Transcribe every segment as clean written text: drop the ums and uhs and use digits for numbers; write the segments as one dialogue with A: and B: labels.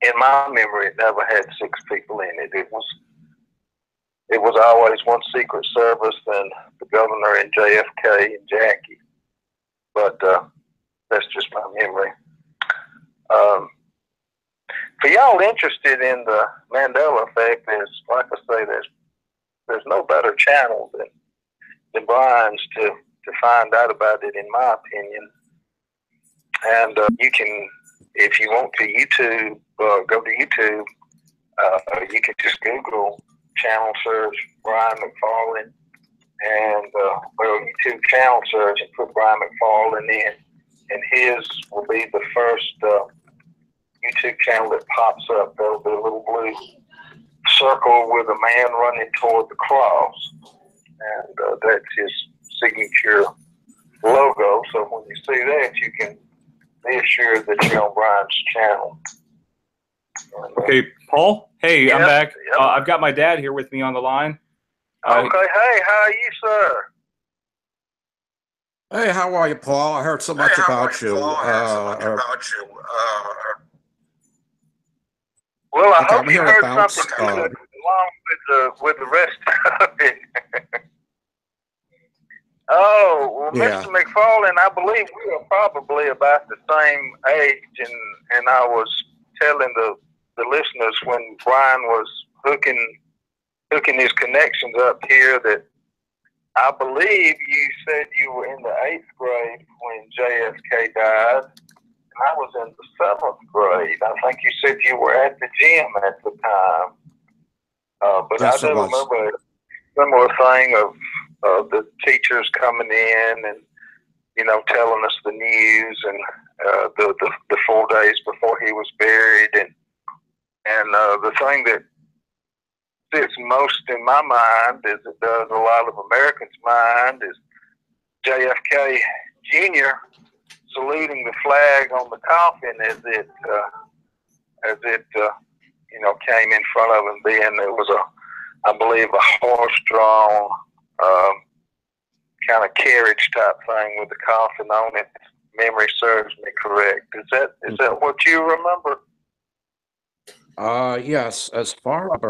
A: in my memory, it never had 6 people in it. It was always one Secret Service and the governor and JFK and Jackie. But that's just my memory. For y'all interested in the Mandela effect, like I say, there's no better channel than Brian's to find out about it, in my opinion. And you can, if you want to YouTube, go to YouTube. You can just Google channel search Brian McFarlane, and YouTube channel search and put Brian McFarlane in, and his will be the first YouTube channel that pops up. There'll be a little blue circle with a man running toward the cross, and that's his signature logo. So when you see that, you can be assured that you're on Brian's channel.
B: Okay, Paul. Hey,
A: yep,
B: I'm back.
A: Yep.
B: I've got my dad here with me on the line.
A: Okay. Hey, how are you, sir?
C: Hey, how are you, Paul? I heard so much about you.
A: Well, I
C: Okay,
A: hope you heard something good along with the rest of it. Oh, well,
C: yeah.
A: Mr. McFarlane, I believe we are probably about the same age, and I was telling the listeners when Brian was hooking his connections up here that I believe you said you were in the 8th grade when JFK died, and I was in the 7th grade. I think you said you were at the gym at the time. But
C: yes,
A: I do remember a similar thing of the teachers coming in and, you know, telling us the news and the 4 days before he was buried. And the thing that sits most in my mind, as it does a lot of Americans' mind, is JFK Jr. saluting the flag on the coffin as it you know, came in front of him. There was I believe a horse-drawn kind of carriage type thing with the coffin on it. Memory serves me correct. Is that what you remember?
C: Yes, as far as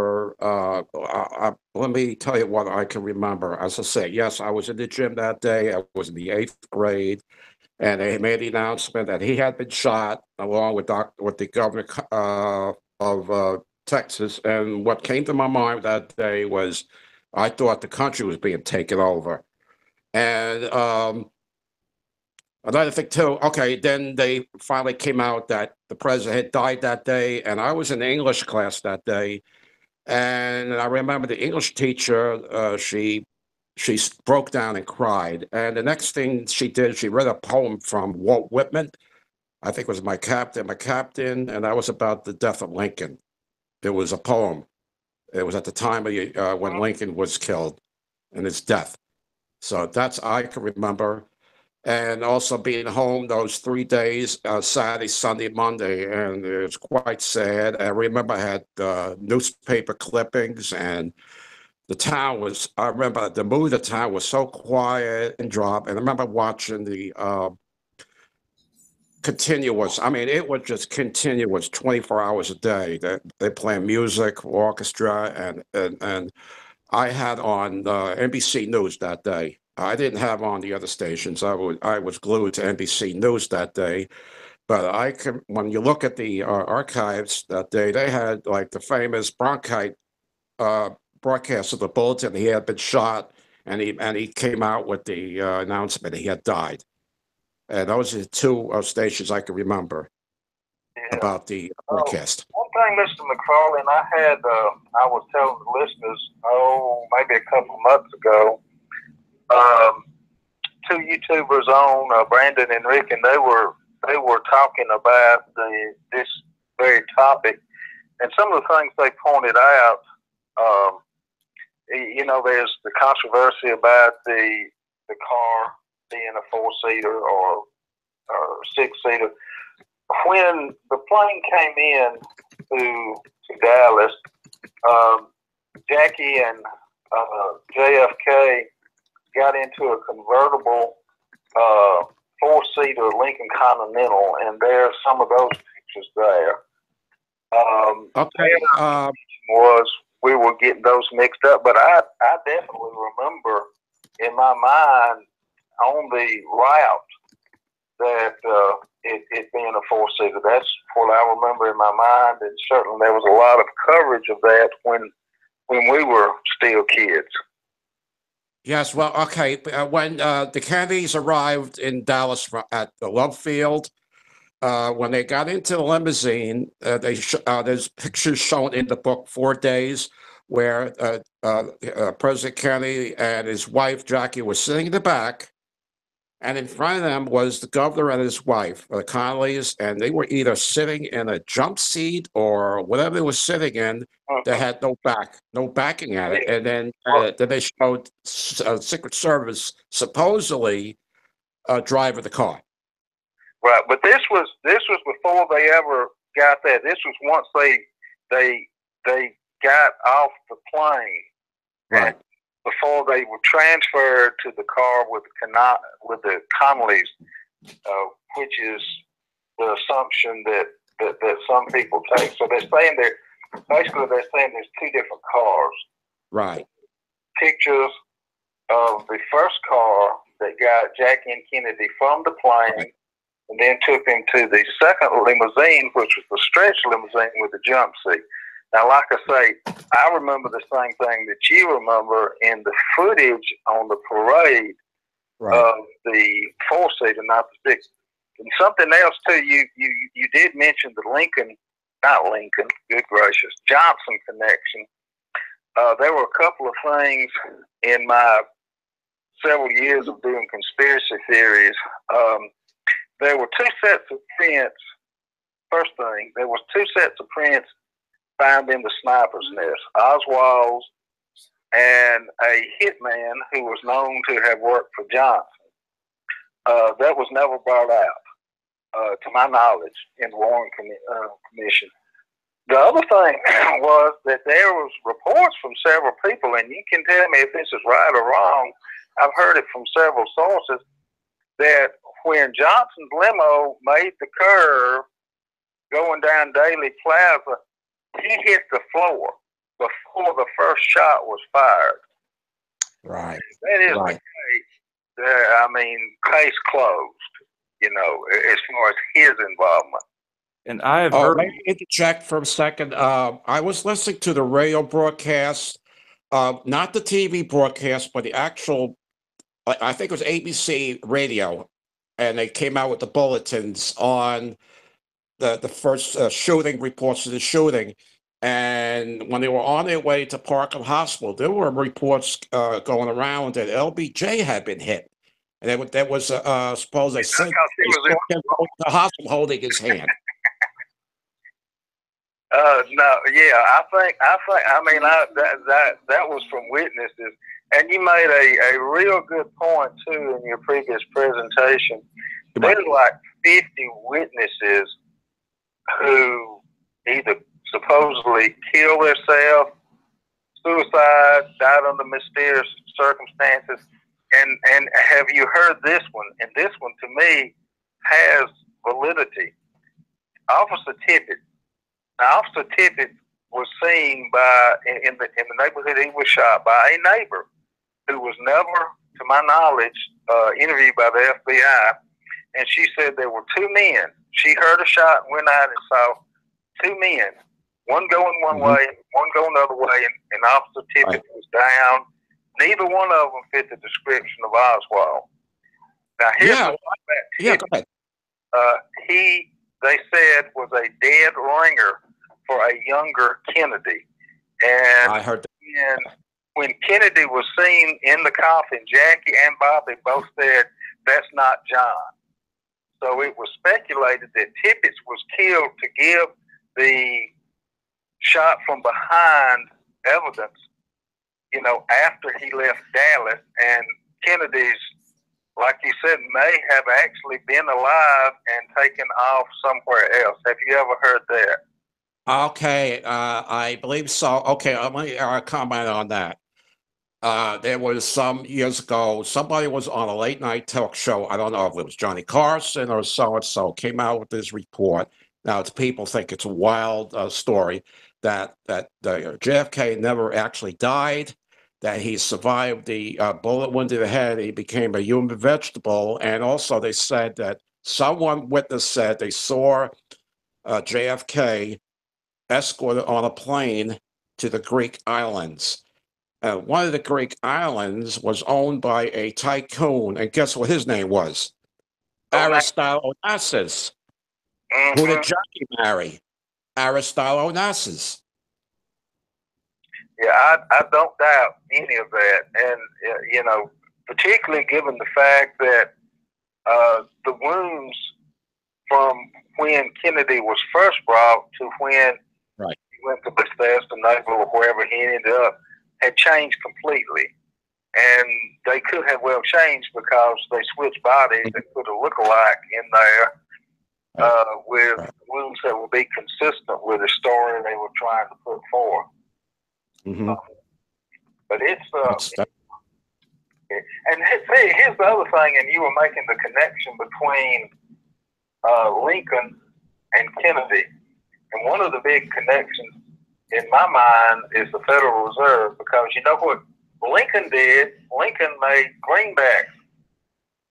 C: let me tell you what I can remember. As I say, yes, I was in the gym that day. I was in the 8th grade, and they made the announcement that he had been shot along with the governor of Texas. And what came to my mind that day was I thought the country was being taken over. And another thing too, okay, then they finally came out that the president had died that day, and I was in English class that day, and I remember the English teacher, she broke down and cried, and the next thing she did, she read a poem from Walt Whitman. I think it was my captain, and that was about the death of Lincoln. It was a poem. It was at the time of when Lincoln was killed and his death. So that's I can remember. And also being home those 3 days, Saturday, Sunday, Monday, and it was quite sad. I remember I had newspaper clippings, and the town was, I remember the mood of the town was so quiet and drab. And I remember watching the continuous, I mean, it was just continuous 24 hours a day. They playing music, orchestra, and I had on NBC News that day. I didn't have on the other stations. I was glued to NBC News that day. But I can, when you look at the archives that day, they had like the famous bronchite broadcast of the bulletin. He had been shot, and he came out with the announcement he had died. And those are the 2 stations I can remember about the broadcast.
A: One thing, Mr. McFarlane, I was telling the listeners, maybe a couple months ago, 2 YouTubers on, Brandon and Rick, and they were talking about this very topic, and some of the things they pointed out. You know, there's the controversy about the car being a 4-seater or 6-seater. When the plane came in to Dallas, Jackie and JFK got into a convertible 4-seater Lincoln Continental, and there's some of those pictures there.
C: Okay.
A: Was we were getting those mixed up, but I definitely remember in my mind on the route that it being a four-seater. That's what I remember in my mind, and certainly there was a lot of coverage of that when we were still kids.
C: Yes, well, okay. When the Kennedys arrived in Dallas at the Love Field, when they got into the limousine, there's pictures shown in the book, 4 Days, where President Kennedy and his wife, Jackie, were sitting in the back, and in front of them was the governor and his wife, the Connollys, and they were either sitting in a jump seat or whatever they were sitting in. They had no backing at it. And then they showed Secret Service supposedly driving the car.
A: Right, but this was before they ever got that. This was once they got off the plane,
C: right?
A: Before they were transferred to the car with the Connollys, which is the assumption that some people take. So they're saying there's two different cars.
C: Right.
A: Pictures of the first car that got Jackie and Kennedy from the plane. Right. And then took him to the second limousine, which was the stretch limousine with the jump seat. Now, like I say, I remember the same thing that you remember in the footage on the parade of the four-seater, not the six. And something else, too, you did mention the good gracious, Johnson connection. There were a couple of things in my several years of doing conspiracy theories. There were two sets of prints. First thing, there was two sets of prints found in the sniper's nest. Oswald's and a hitman who was known to have worked for Johnson. That was never brought out, to my knowledge, in the Warren Commission. The other thing was that there was reports from several people, and you can tell me if this is right or wrong. I've heard it from several sources that when Johnson's limo made the curve going down Daly Plaza, he hit the floor before the first shot was fired.
C: Right.
A: That is the case. Case closed, as far as his involvement.
B: And I have heard...
C: Let me interject for a second. I was listening to the radio broadcast, not the TV broadcast, but the actual, I think it was ABC radio, and they came out with the bulletins on the first shooting, reports of the shooting. And when they were on their way to Parkland Hospital, there were reports going around that LBJ had been hit. And there was suppose they said he was in the hospital holding his hand.
A: No, yeah, that was from witnesses. And you made a real good point, too, in your previous presentation. There's like 50 witnesses who either supposedly killed themselves, suicide, died under mysterious circumstances. And have you heard this one? And this one, to me, has validity. Officer Tippett. Now, Officer Tippett was seen in the neighborhood he was shot by a neighbor who was never, to my knowledge, interviewed by the FBI. And she said there were two men. She heard a shot and went out and saw two men, one going one way, one going the other way, and Officer Tippett was down. Neither one of them fit the description of Oswald. Now, here's the fact.
C: Go ahead.
A: He, they said, was a dead ringer for a younger Kennedy. And
C: I heard that.
A: And when Kennedy was seen in the coffin, Jackie and Bobby both said, "That's not John." So it was speculated that Tippett was killed to give the shot from behind evidence, after he left Dallas. And Kennedy's, like you said, may have actually been alive and taken off somewhere else. Have you ever heard that?
C: Okay, I believe so. Okay, let me comment on that. There was some years ago, somebody was on a late night talk show. I don't know if it was Johnny Carson or so-and-so, came out with this report Now, people think it's a wild story that JFK never actually died, that he survived the bullet wound to the head. He became a human vegetable. And also they said that someone witness said they saw JFK escorted on a plane to the Greek islands. One of the Greek islands was owned by a tycoon. And guess what his name was? Aristotle Onassis. Who did Jackie marry? Aristotle Onassis.
A: Yeah, I don't doubt any of that. And, you know, particularly given the fact that the wounds from when Kennedy was first brought to when he went to Bethesda, Naval, or wherever he ended up, had changed completely. And they could have well changed because they switched bodies and put a lookalike in there with wounds that would be consistent with the story they were trying to put forth. But it's and see, here's the other thing, and you were making the connection between Lincoln and Kennedy, and one of the big connections in my mind is the Federal Reserve, because you know what Lincoln did? Lincoln made greenbacks.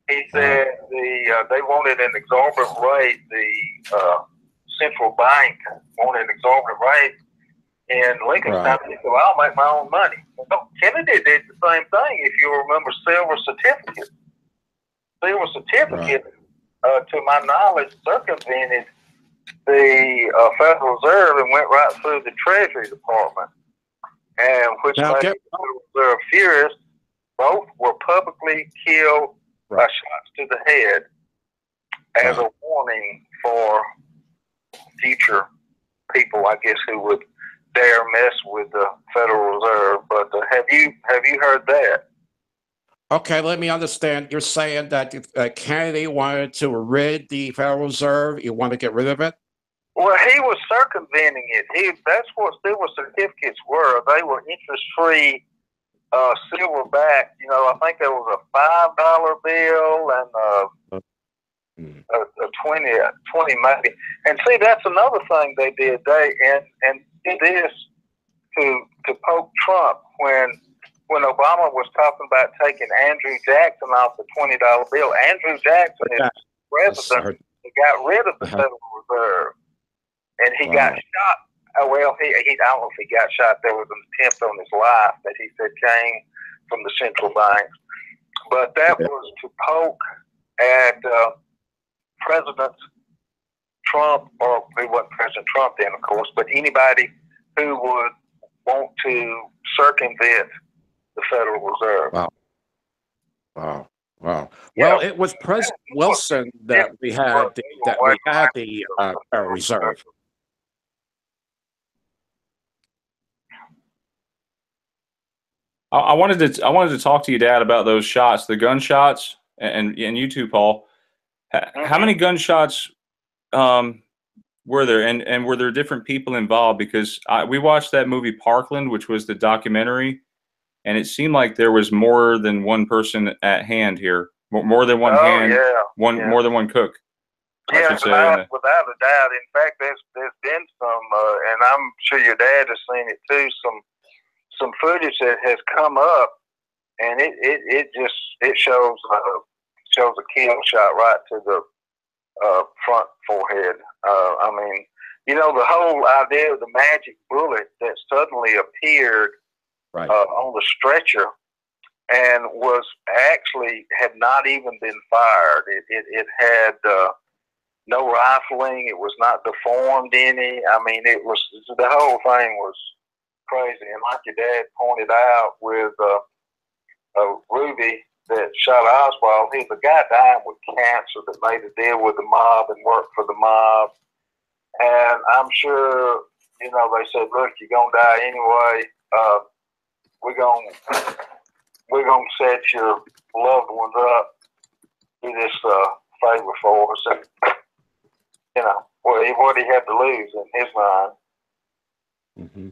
A: He said they wanted an exorbitant rate. The central bank wanted an exorbitant rate. In Lincoln's time, he said, well, I'll make my own money. Well, Kennedy did the same thing, if you remember silver certificates. Silver certificates, to my knowledge, circumvented the Federal Reserve and went right through the Treasury Department, and which made the Federal Reserve furious. Both were publicly killed by shots to the head as a warning for future people, I guess, who would dare mess with the Federal Reserve. But have you heard that?
C: Okay, let me understand. You're saying that Kennedy wanted to rid the Federal Reserve. You want to get rid of it?
A: Well, he was circumventing it. That's what silver certificates were. They were interest-free, silver-backed. You know, I think there was a $5 bill and a 20 maybe. And see, that's another thing they did. They did this to poke Trump when Obama was talking about taking Andrew Jackson off the $20 bill. Andrew Jackson is president. He got rid of the Federal Reserve, and he got shot. Well, I don't know if he got shot. There was an attempt on his life that he said came from the central banks, but that was to poke at President Trump, or he wasn't President Trump then, of course, but anybody who would want to circumvent the Federal Reserve.
C: Wow. Well, it was President Wilson that we had the Federal Reserve.
B: I wanted to talk to you, Dad, about those shots, the gunshots, and you too, Paul. How many gunshots were there, and were there different people involved? Because we watched that movie Parkland, which was the documentary, and it seemed like there was more than one person at hand here, more than one hand, more than one cook.
A: Yeah, without a doubt. In fact, there's been some, and I'm sure your dad has seen it too. Some footage that has come up, and it shows a kill shot right to the front forehead. I mean, you know, the whole idea of the magic bullet that suddenly appeared on the stretcher and was actually had not even been fired. It had no rifling. It was not deformed any. I mean, the whole thing was crazy. And like your dad pointed out with Ruby that shot Oswald, he's a guy dying with cancer that made a deal with the mob and worked for the mob. And I'm sure, you know, they said, look, you're going to die anyway. We're going to set your loved ones up. Do this favor for us. And, you know, what he had to lose in his mind.
C: Mm-hmm.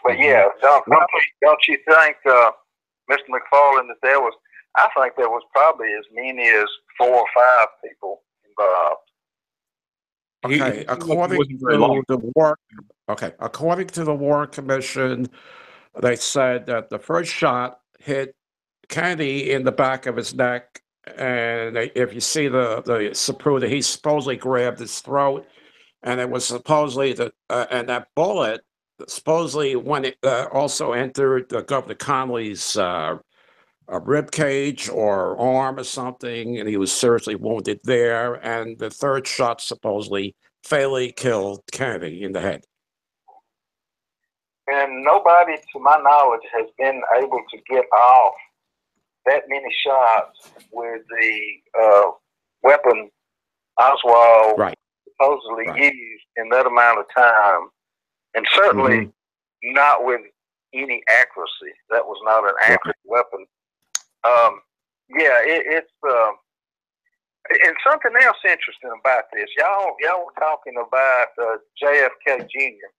A: But yeah, don't you think, Mr. McFarland, that there was, I think there was probably as many as 4 or 5 people involved.
C: Okay,
B: he wasn't very long.
C: According to the Warren Commission, they said that the first shot hit Kennedy in the back of his neck, and if you see the Zapruder, he supposedly grabbed his throat, and it was supposedly and that bullet supposedly when it also entered Governor Connolly's rib cage or arm or something, and he was seriously wounded there. And the third shot supposedly fatally killed Kennedy in the head.
A: And nobody, to my knowledge, has been able to get off that many shots with the weapon Oswald supposedly used in that amount of time, and certainly not with any accuracy. That was not an accurate weapon. It's and something else interesting about this. Y'all were talking about JFK Jr.,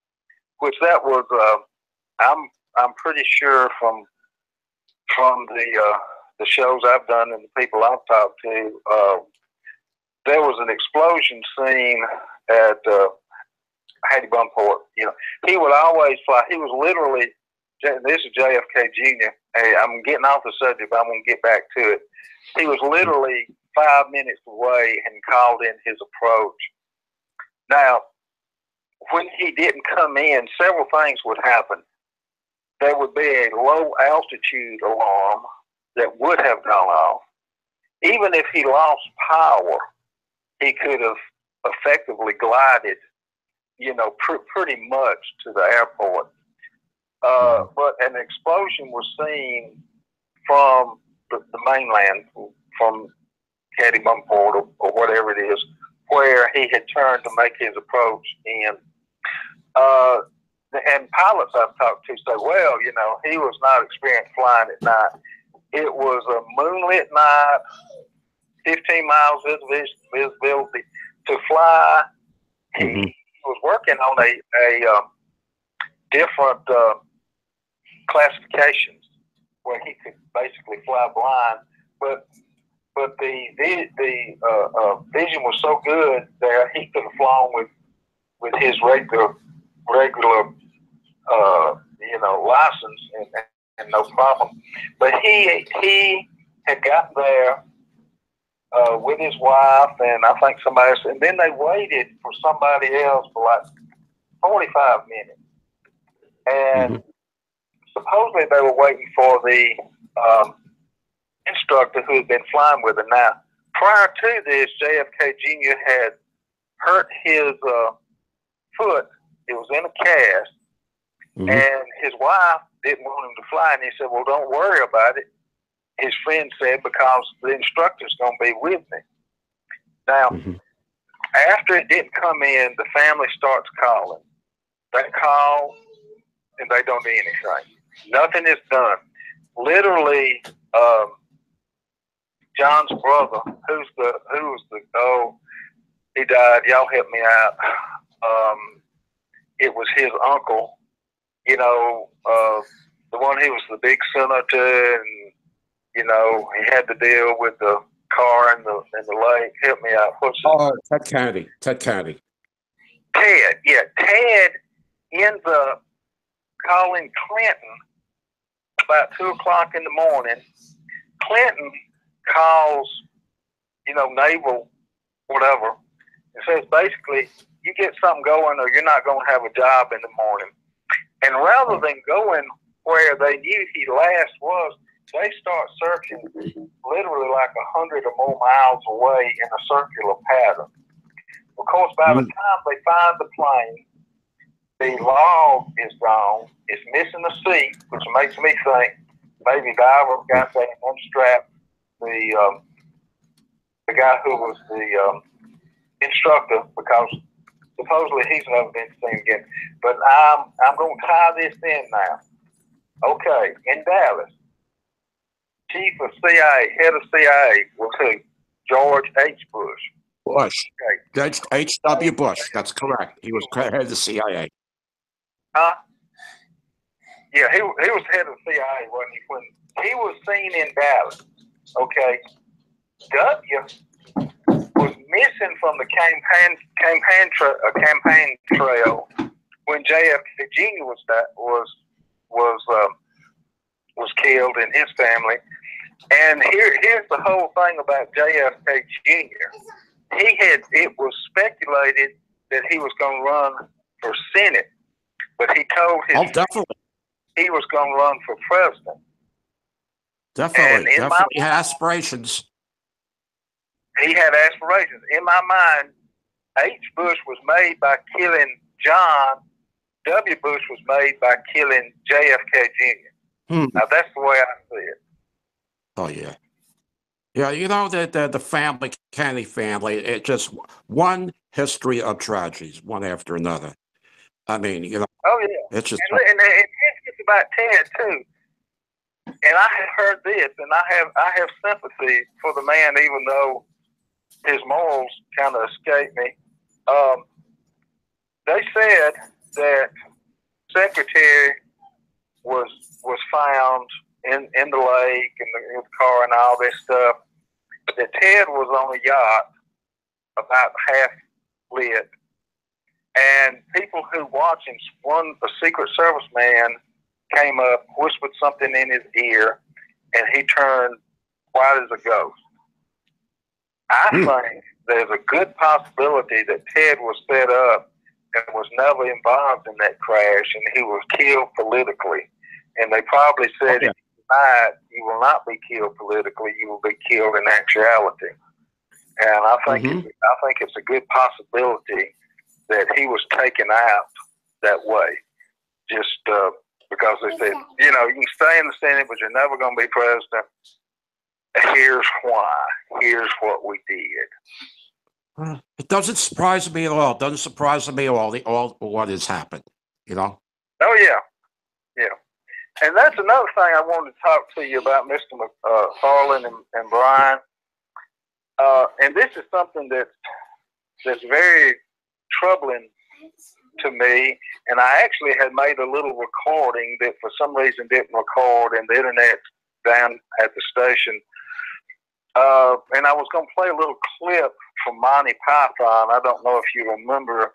A: which that was. I'm pretty sure from the shows I've done and the people I've talked to, there was an explosion scene at Hattie Bumport. You know, he would always fly. He was literally. This is JFK Jr. Hey, I'm getting off the subject, but I'm going to get back to it. He was literally 5 minutes away and called in his approach. Now, when he didn't come in, several things would happen. There would be a low altitude alarm that would have gone off. Even if he lost power, he could have effectively glided, pretty much to the airport. But an explosion was seen from the mainland, from Hattie Bumport or whatever it is, where he had turned to make his approach in. And pilots I've talked to say, well, he was not experienced flying at night. It was a moonlit night, 15 miles visibility. To fly, he was working on a different classifications where he could basically fly blind, but the vision was so good there he could have flown with his regular license and no problem. But he had gotten there with his wife and I think somebody else, and then they waited for somebody else for like 45 minutes. And supposedly they were waiting for the instructor who had been flying with them. Now, prior to this, JFK Jr. had hurt his foot. It was in a cast. And his wife didn't want him to fly. And he said, well, don't worry about it. His friend said, because the instructor's going to be with me. Now, after it didn't come in, the family starts calling. They call, and they don't do anything. Nothing is done. Literally, John's brother, he died. Y'all help me out. It was his uncle, the one who was the big senator, and he had to deal with the car and the lake. Help me out.
C: Ted Kennedy. Ted,
A: yeah. Ted ends up calling Clinton about 2 o'clock in the morning. Clinton calls, naval, whatever, and says basically, you get something going or you're not going to have a job in the morning. And rather than going where they knew he last was, they start searching literally like 100 or more miles away in a circular pattern. Of course, by the time they find the plane, the log is gone. It's missing the seat, which makes me think maybe Diver got that unstrapped the guy who was the instructor, because supposedly he's never been seen again. But I'm going to tie this in now. Okay, in Dallas, Chief of CIA, head of CIA was who? George H. Bush.
C: Okay. H.W. Bush, that's correct. He was head of the CIA.
A: Yeah, he was head of the CIA, wasn't he? When he was seen in Dallas, okay, W was missing from the campaign trail when JFK Jr. was killed and his family. And here's the whole thing about JFK Jr. It was speculated that he was going to run for Senate, but he told his
C: definitely.
A: He was going to run for president.
C: Definitely had aspirations.
A: He had aspirations. In my mind, H. Bush was made by killing John. W. Bush was made by killing JFK Jr. Now, that's the way I see it.
C: Oh, yeah. Yeah, you know, the family, Kennedy family, it just one history of tragedies, one after another. I mean, you know.
A: Oh, yeah.
C: It's just.
A: And it's about Ted, too. And I have heard this, and I have sympathy for the man, even though his morals kind of escaped me. They said that Secretary was found in the lake and the car and all this stuff. That Ted was on a yacht about half lit, and people who watched him, a Secret Service man came up, whispered something in his ear, and he turned white as a ghost. I think there's a good possibility that Ted was set up and was never involved in that crash, and he was killed politically. And they probably said, if you died, you will not be killed politically, you will be killed in actuality. And I think it's a good possibility that he was taken out that way. Just because they said, you know, you can stay in the Senate, but you're never going to be president. Here's why. Here's what we did.
C: It doesn't surprise me at all. It doesn't surprise me at all what has happened, you know?
A: Oh, yeah. Yeah. And that's another thing I wanted to talk to you about, Mr. McFarland and Brian. And this is something that's very troubling to me. And I actually had made a little recording that for some reason didn't record, and the internet down at the station. And I was going to play a little clip from Monty Python. I don't know if you remember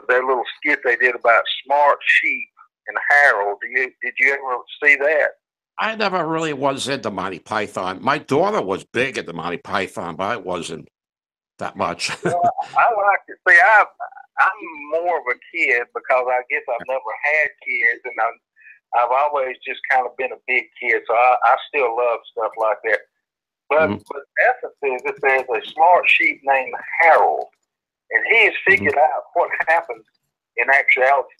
A: their little skit they did about smart sheep and Harold. Did you ever see that?
C: I never really was into Monty Python. My daughter was big into Monty Python, but I wasn't that much.
A: Well, I liked it. See, I'm more of a kid because I guess I've never had kids, and I've always just kind of been a big kid, so I still love stuff like that. But the essence is that there's a smart sheep named Harold, and he has figured out what happens in actuality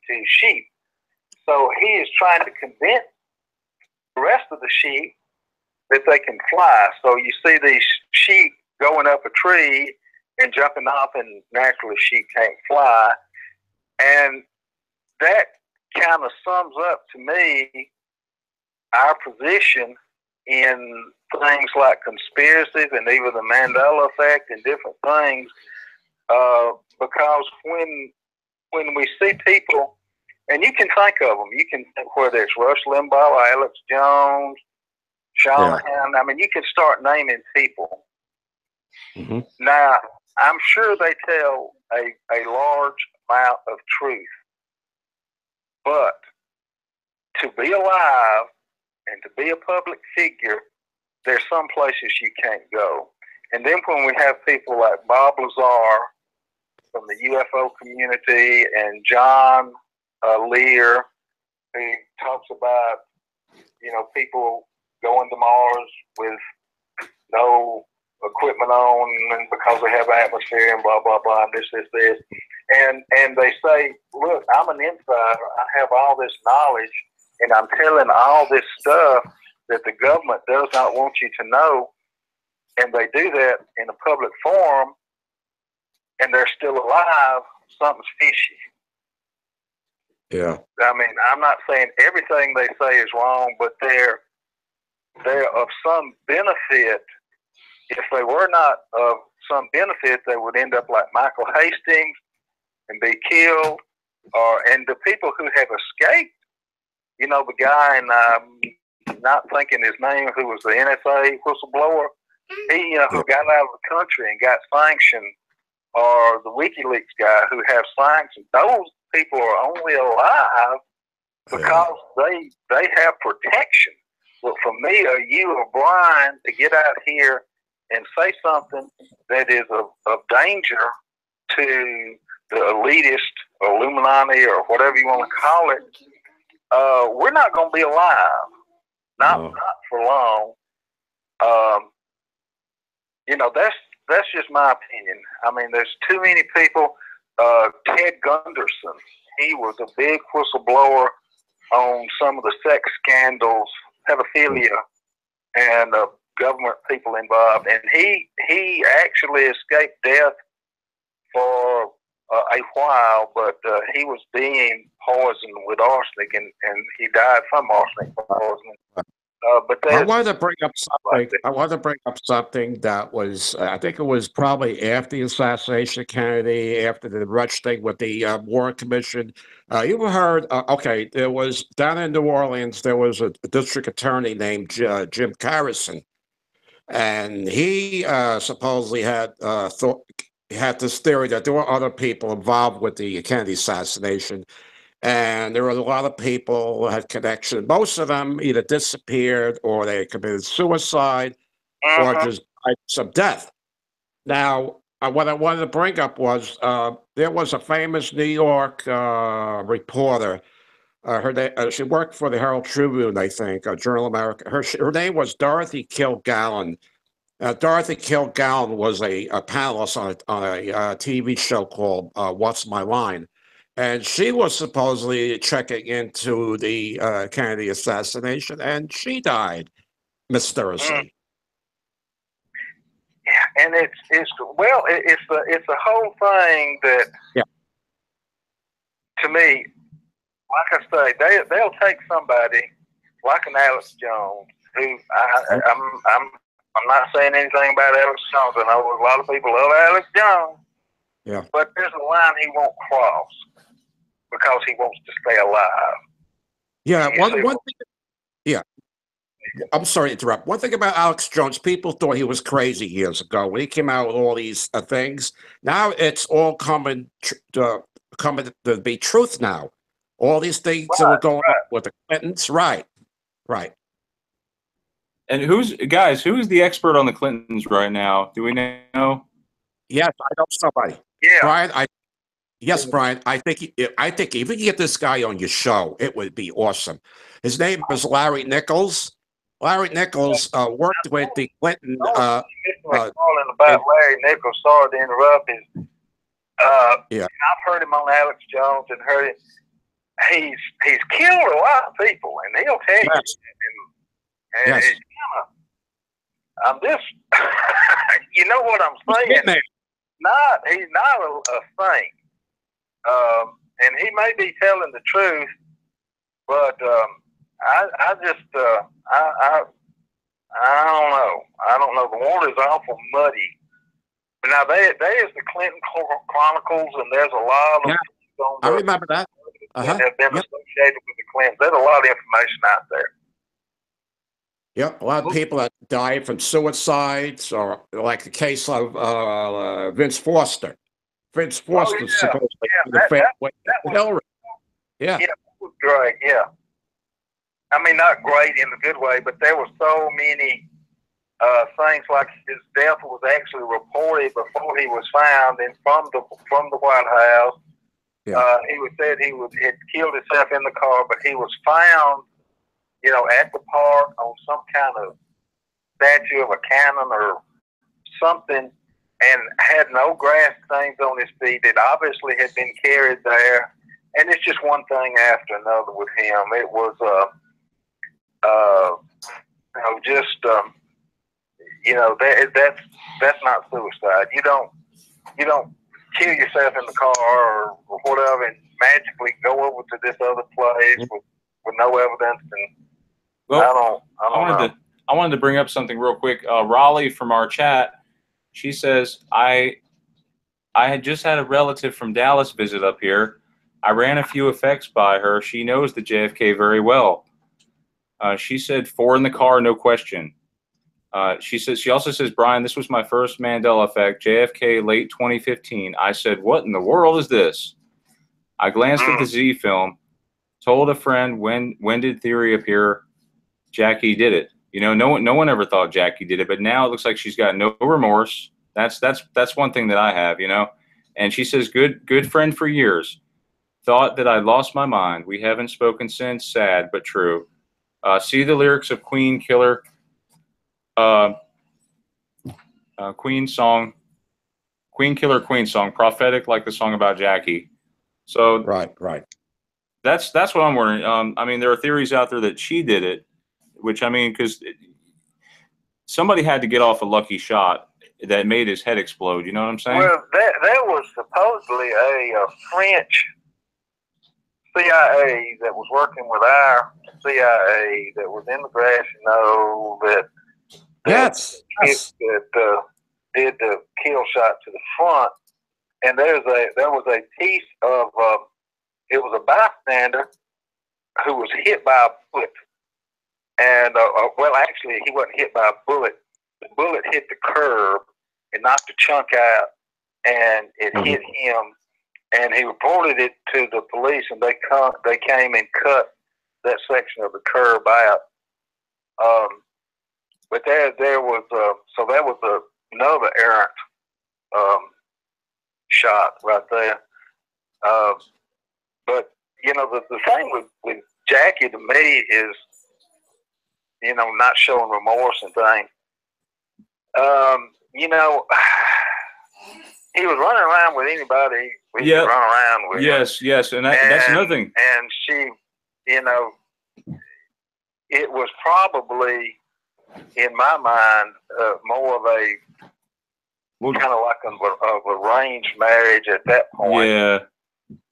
A: to sheep. So he is trying to convince the rest of the sheep that they can fly. So you see these sheep going up a tree and jumping off, and naturally sheep can't fly. And that kind of sums up to me our position in things like conspiracies and even the Mandela effect and different things, because when we see people, and you can think of them, you can think whether it's Rush Limbaugh, Alex Jones, Shanahan, I mean, you can start naming people. Now, I'm sure they tell a large amount of truth, but to be alive and to be a public figure, there's some places you can't go. And then when we have people like Bob Lazar from the UFO community and John Lear, who talks about, you know, people going to Mars with no equipment on and because they have atmosphere and blah, blah, blah, and this. And they say, look, I'm an insider. I have all this knowledge, and I'm telling all this stuff that the government does not want you to know. And they do that in a public forum, and they're still alive. Something's fishy.
C: Yeah.
A: I mean, I'm not saying everything they say is wrong, but they're of some benefit. If they were not of some benefit, they would end up like Michael Hastings and be killed. And the people who have escaped, you know, the guy, and I'm not thinking his name, who was the NSA whistleblower, he got out of the country and got sanctioned, or the WikiLeaks guy who have sanctions. Those people are only alive because they have protection. But for me or you or Brian to get out here and say something that is of danger to the elitist or Illuminati or whatever you want to call it, we're not going to be alive. Not for long. That's just my opinion. I mean, there's too many people. Ted Gunderson, he was a big whistleblower on some of the sex scandals, pedophilia, and government people involved. And he actually escaped death for a while, but he was being poisoned with arsenic, and he died from arsenic poisoning. But
C: I wanted to bring up something. I wanted to bring up something that was, I think it was probably after the assassination of Kennedy, after the Rudge thing with the Warren Commission. You heard? Okay, there was down in New Orleans. There was a district attorney named Jim Carrison, and he supposedly had this theory that there were other people involved with the Kennedy assassination. And there were a lot of people who had connection. Most of them either disappeared or they committed suicide or just died some death. Now, what I wanted to bring up was there was a famous New York reporter. She worked for the Herald Tribune, I think, Journal America. Her name was Dorothy Kilgallen. Dorothy Kilgallen was a panelist on a TV show called What's My Line? And she was supposedly checking into the Kennedy assassination, and she died mysteriously.
A: Yeah, and it's a whole thing that, to me, like I say, they'll take somebody like an Alex Jones, who I'm not saying anything about Alex Jones. I know a lot of people love Alex Jones.
C: Yeah.
A: But there's a line he won't cross because he wants to stay alive.
C: Yeah, one thing. Yeah, I'm sorry to interrupt. One thing about Alex Jones, people thought he was crazy years ago when he came out with all these things. Now it's all coming to be truth now. All these things that were going on with the Clintons, right?
B: And who's the expert on the Clintons right now? Do we know?
C: Yes, I know somebody.
A: Yeah,
C: Brian. Yes, Brian. I think if you could get this guy on your show, it would be awesome. His name is Larry Nichols. Larry Nichols worked with the Clinton.
A: Calling about Larry Nichols. Sorry to interrupt. I've heard him on Alex Jones and heard it. He's killed a lot of people, and he'll tell you. And it's I'm just, you know what I'm saying? He's not a saint. And he may be telling the truth, but I don't know. I don't know. The water is awful muddy. Now there's the Clinton Chronicles, and there's a lot of
C: I remember that.
A: That have been associated with the Clintons. There's a lot of information out there.
C: Yep, a lot of people that died from suicides, or like the case of Vince Foster. Vince Foster supposed to be the family of Hillary. Yeah, that was
A: great. Yeah, I mean, not great in a good way, but there were so many things like his death was actually reported before he was found, and from the White House. Yeah. He said he had killed himself in the car, but he was found, at the park on some kind of statue of a cannon or something, and had no grass stains on his feet. It obviously had been carried there, and it's just one thing after another with him. It was, that's not suicide. You don't kill yourself in the car or whatever and magically go over to this other place with no evidence. And
B: well, I wanted to bring up something real quick. Raleigh from our chat, she says, I had just had a relative from Dallas visit up here. I ran a few effects by her. She knows the JFK very well. She said 4 in the car, no question. She also says, Brian, this was my first Mandela effect, JFK, late 2015. I said, what in the world is this? I glanced at the Z film, told a friend, when did theory appear? Jackie did it. You know, no one ever thought Jackie did it, but now it looks like she's got no remorse. That's one thing that I have, you know. And she says, good friend for years. Thought that I lost my mind. We haven't spoken since. Sad but true. See the lyrics of Queen Killer. Queen song, Queen Killer Queen song, prophetic like the song about Jackie. So
C: right.
B: That's what I'm wondering. I mean, there are theories out there that she did it, which I mean, because somebody had to get off a lucky shot that made his head explode. You know what I'm saying?
A: Well, there was supposedly a French CIA that was working with our CIA that was in the grass, you know, that did the kill shot to the front, and there was a piece of it was a bystander who was hit by a bullet, and well, actually, he wasn't hit by a bullet. The bullet hit the curb and knocked a chunk out, and it hit him, and he reported it to the police, and they came and cut that section of the curb out. But there was so that was another errant shot right there. But you know, the thing with Jackie to me is, you know, not showing remorse and things. You know, he was running around with anybody he could run around with.
B: Yes, and that's another thing.
A: And she, you know, it was probably, in my mind, more of a kind of like of arranged marriage at that point.
B: Yeah.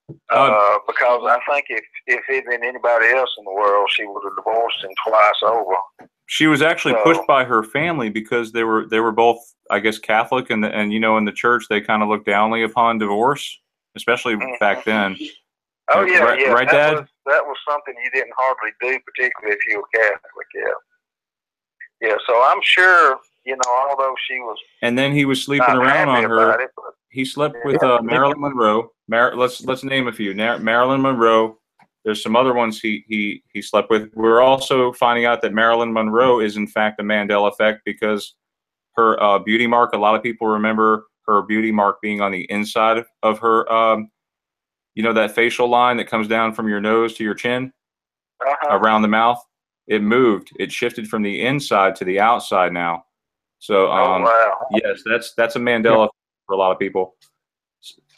A: Because I think if it had been anybody else in the world, she would have divorced him twice over.
B: She was actually pushed by her family because they were both, I guess, Catholic, and you know, in the church they kind of looked downly upon divorce, especially back then.
A: Oh yeah,
B: right, Dad?
A: That was something you didn't hardly do, particularly if you were Catholic. Yeah. So I'm sure, you know, although she was,
B: and then he was sleeping around on her. He slept with Marilyn Monroe. Let's name a few. Marilyn Monroe. There's some other ones he slept with. We're also finding out that Marilyn Monroe is in fact a Mandela effect because her beauty mark. A lot of people remember her beauty mark being on the inside of her. You know, that facial line that comes down from your nose to your chin, around the mouth. It moved. It shifted from the inside to the outside now. So yes, that's a Mandela for a lot of people.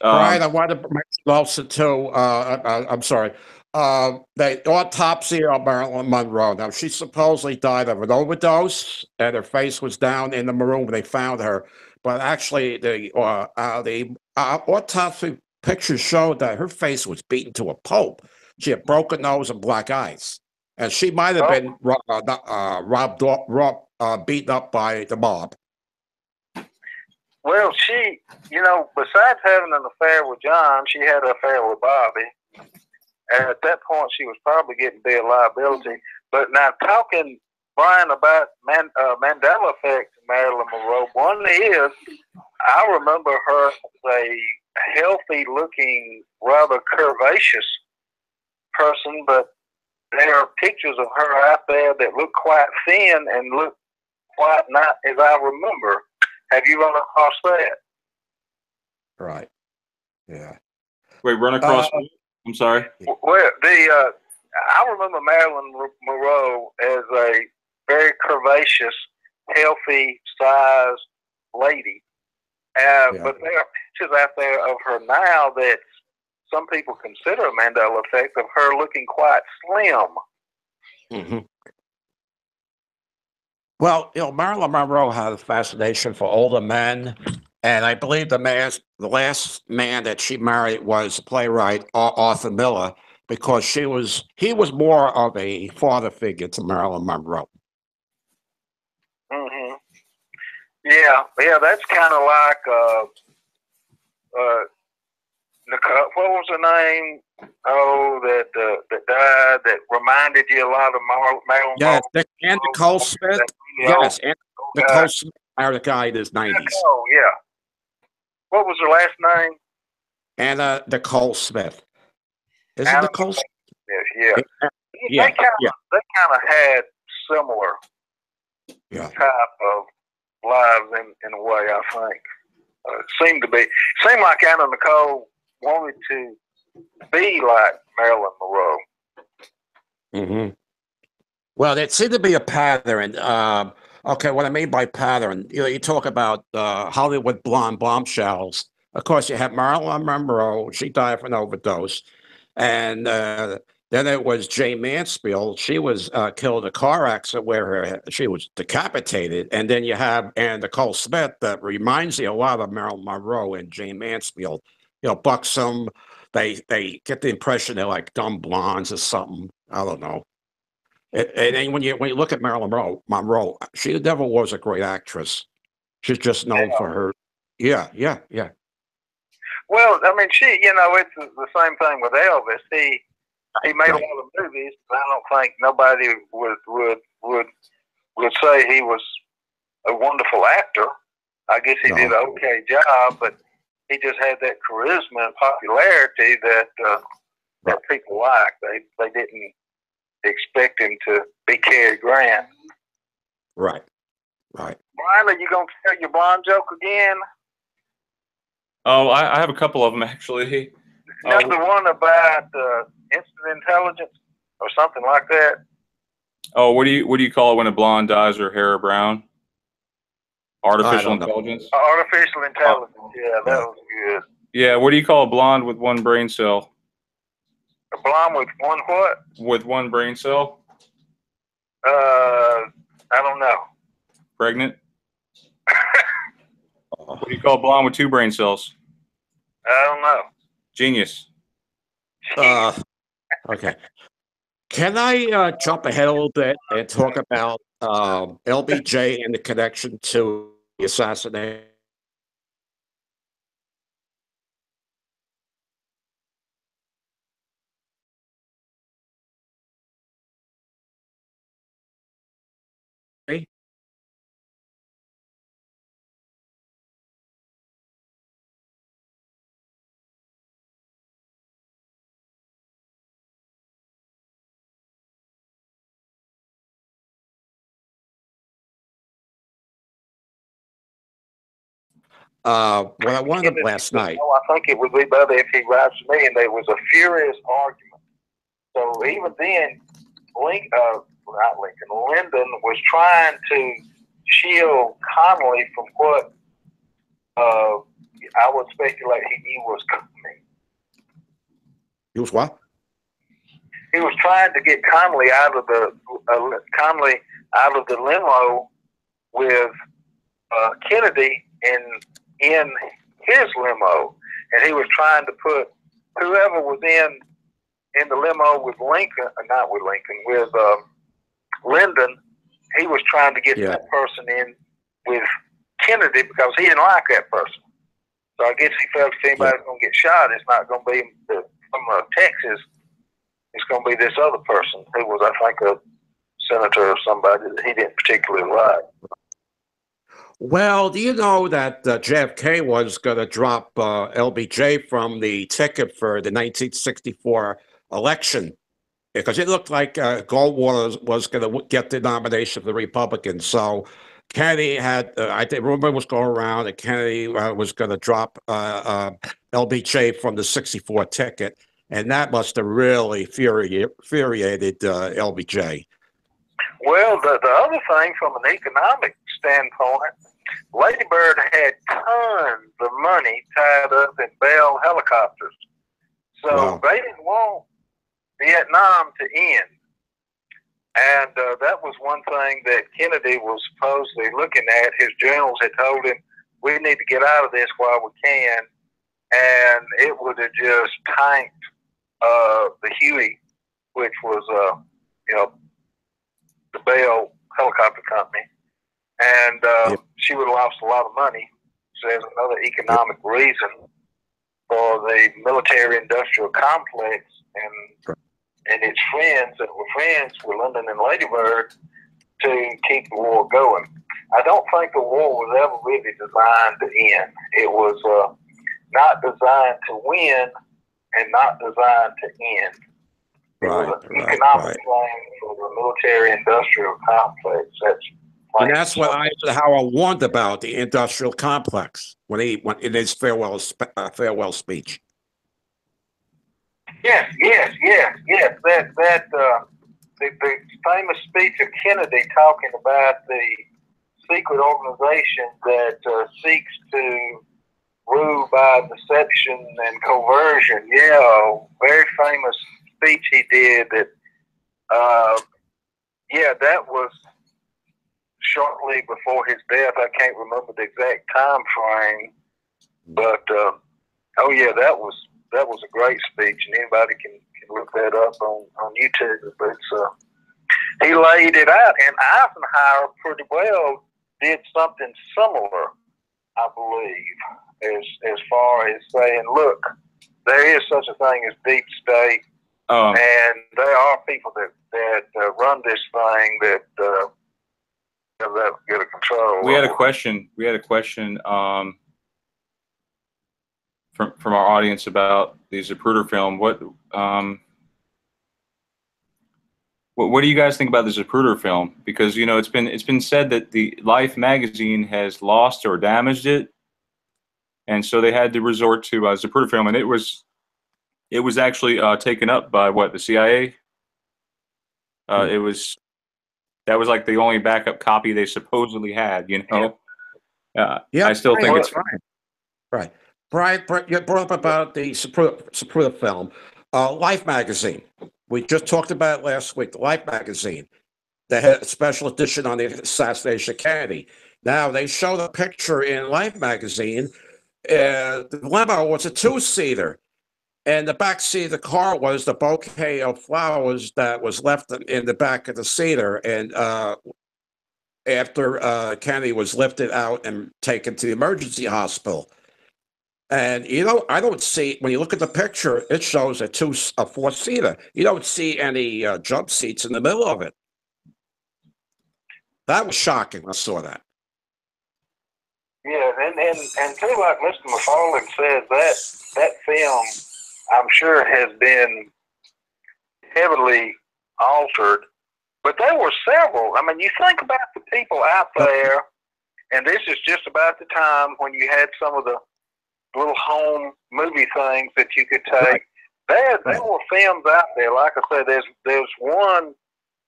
C: Brian, I want to mention also too. I'm sorry. The autopsy of Marilyn Monroe. Now, she supposedly died of an overdose, and her face was down in the room when they found her. But actually, the autopsy pictures showed that her face was beaten to a pulp. She had broken nose and black eyes, and she might have been beaten up by the mob.
A: Well, she, you know, besides having an affair with John, she had an affair with Bobby. And at that point, she was probably getting to be a liability. But now, talking, Brian, about Mandela effect Marilyn Monroe, one is, I remember her as a healthy-looking, rather curvaceous person, but there are pictures of her out there that look quite thin and look quite not as I remember. Have you run across that?
C: Right. Yeah.
B: Wait, run across? I'm sorry.
A: Well, I remember Marilyn Monroe as a very curvaceous, healthy sized lady. But there are pictures out there of her now that some people consider a Mandela effect of her looking quite slim.
C: Mm-hmm. Well, you know, Marilyn Monroe had a fascination for older men, and I believe the last man that she married was playwright Arthur Miller, because he was more of a father figure to Marilyn Monroe.
A: Mm-hmm. Yeah, that's kind of like what was her name? Oh, that died, that reminded you a lot of Marilyn Monroe.
C: Yes, and Nicole Smith. Yes, and Nicole Smith married a guy in his 90s.
A: Oh, yeah. What was her last name?
C: Anna Nicole Smith. Is it
A: Anna
C: Nicole Smith?
A: Yeah.
C: Yeah.
A: They kind of had similar type of lives in a way, I think. Seemed like Anna Nicole wanted to be like Marilyn Monroe.
C: Mm-hmm. Well, there seemed to be a pattern. Okay, what I mean by pattern, you talk about Hollywood blonde bombshells. Of course, you have Marilyn Monroe. She died from an overdose. And then it was Jane Mansfield. She was killed in a car accident where she was decapitated. And then you have Anna Nicole Smith that reminds you a lot of Marilyn Monroe and Jane Mansfield. Buxom. They get the impression they're like dumb blondes or something. I don't know. And when you look at Marilyn Monroe, she never was a great actress. She's just known for her. Yeah.
A: Well, I mean, it's the same thing with Elvis. He made a lot of movies, but I don't think nobody would say he was a wonderful actor. I guess he did an okay job, but he just had that charisma and popularity that people liked. They didn't expect him to be Cary Grant.
C: Right.
A: Brian, are you going to tell your blonde joke again?
B: Oh, I have a couple of them, actually.
A: Not the one about instant intelligence or something like that?
B: Oh, what do you call it when a blonde dyes her hair brown? Artificial intelligence?
A: Artificial intelligence, yeah, that was good.
B: Yeah, what do you call a blonde with one brain cell?
A: A blonde with one what?
B: With one brain cell?
A: I don't know.
B: Pregnant? What do you call a blonde with two brain cells?
A: I don't know.
B: Genius.
C: Okay. Can I jump ahead a little bit and talk about LBJ and the connection to the assassination? What I wanted last night.
A: I think it would be better if he writes to me, and there was a furious argument. So even then, Lyndon was trying to shield Connolly from what I would speculate he knew was coming.
C: He was what?
A: He was trying to get Connolly out of the limo with Kennedy in his limo, and he was trying to put whoever was in the limo with with Lyndon. He was trying to get that person in with Kennedy because he didn't like that person. So I guess he felt if anybody's going to get shot, it's not going to be from Texas. It's going to be this other person who was, I think, a senator or somebody that he didn't particularly like.
C: Well, do you know that JFK was going to drop LBJ from the ticket for the 1964 election because it looked like Goldwater was going to get the nomination for the Republicans. So Kennedy had, I think, rumor was going around that Kennedy was going to drop LBJ from the 64 ticket, and that must have really infuriated LBJ.
A: Well, the other thing from an economic standpoint, Lady Bird had tons of money tied up in Bell helicopters. So they didn't want Vietnam to end. And that was one thing that Kennedy was supposedly looking at. His generals had told him, we need to get out of this while we can. And it would have just tanked the Huey, which was, the Bell helicopter company. And she would have lost a lot of money. So there's another economic reason for the military-industrial complex and its friends that were friends with Lyndon and Lady Bird to keep the war going. I don't think the war was ever really designed to end. It was not designed to win and not designed to end. It was an economic thing for the military-industrial complex.
C: And that's what Eisenhower warned about, the industrial complex, when in his farewell speech.
A: Yes. The famous speech of Kennedy talking about the secret organization that seeks to rule by deception and coercion. Yeah, very famous speech he did. That, that was shortly before his death. I can't remember the exact time frame, but that was a great speech, and anybody can look that up on YouTube. But he laid it out, and Eisenhower pretty well did something similar, I believe, as far as saying, look, there is such a thing as deep state, and there are people that run this thing that get a control.
B: We had a question from our audience about the Zapruder film. What do you guys think about the Zapruder film? Because it's been said that the Life magazine has lost or damaged it, and so they had to resort to Zapruder film, and it was actually taken up by the CIA. That was like the only backup copy they supposedly had. I still think it's
C: right. Brian, you brought up about the Zapruder film. Life magazine. We just talked about it last week. The Life magazine. They had a special edition on the assassination of Kennedy. Now they show the picture in Life magazine. The limo was a two-seater, and the back seat of the car was the bouquet of flowers that was left in the back of the seater. And after Kennedy was lifted out and taken to the emergency hospital. And I don't see, when you look at the picture, it shows a four-seater. You don't see any jump seats in the middle of it. That was shocking. I saw that.
A: Yeah, and too, like Mr. McFarland said, that film, I'm sure, has been heavily altered. But there were several. I mean, you think about the people out there, and this is just about the time when you had some of the little home movie things that you could take. There were films out there. Like I said, there's one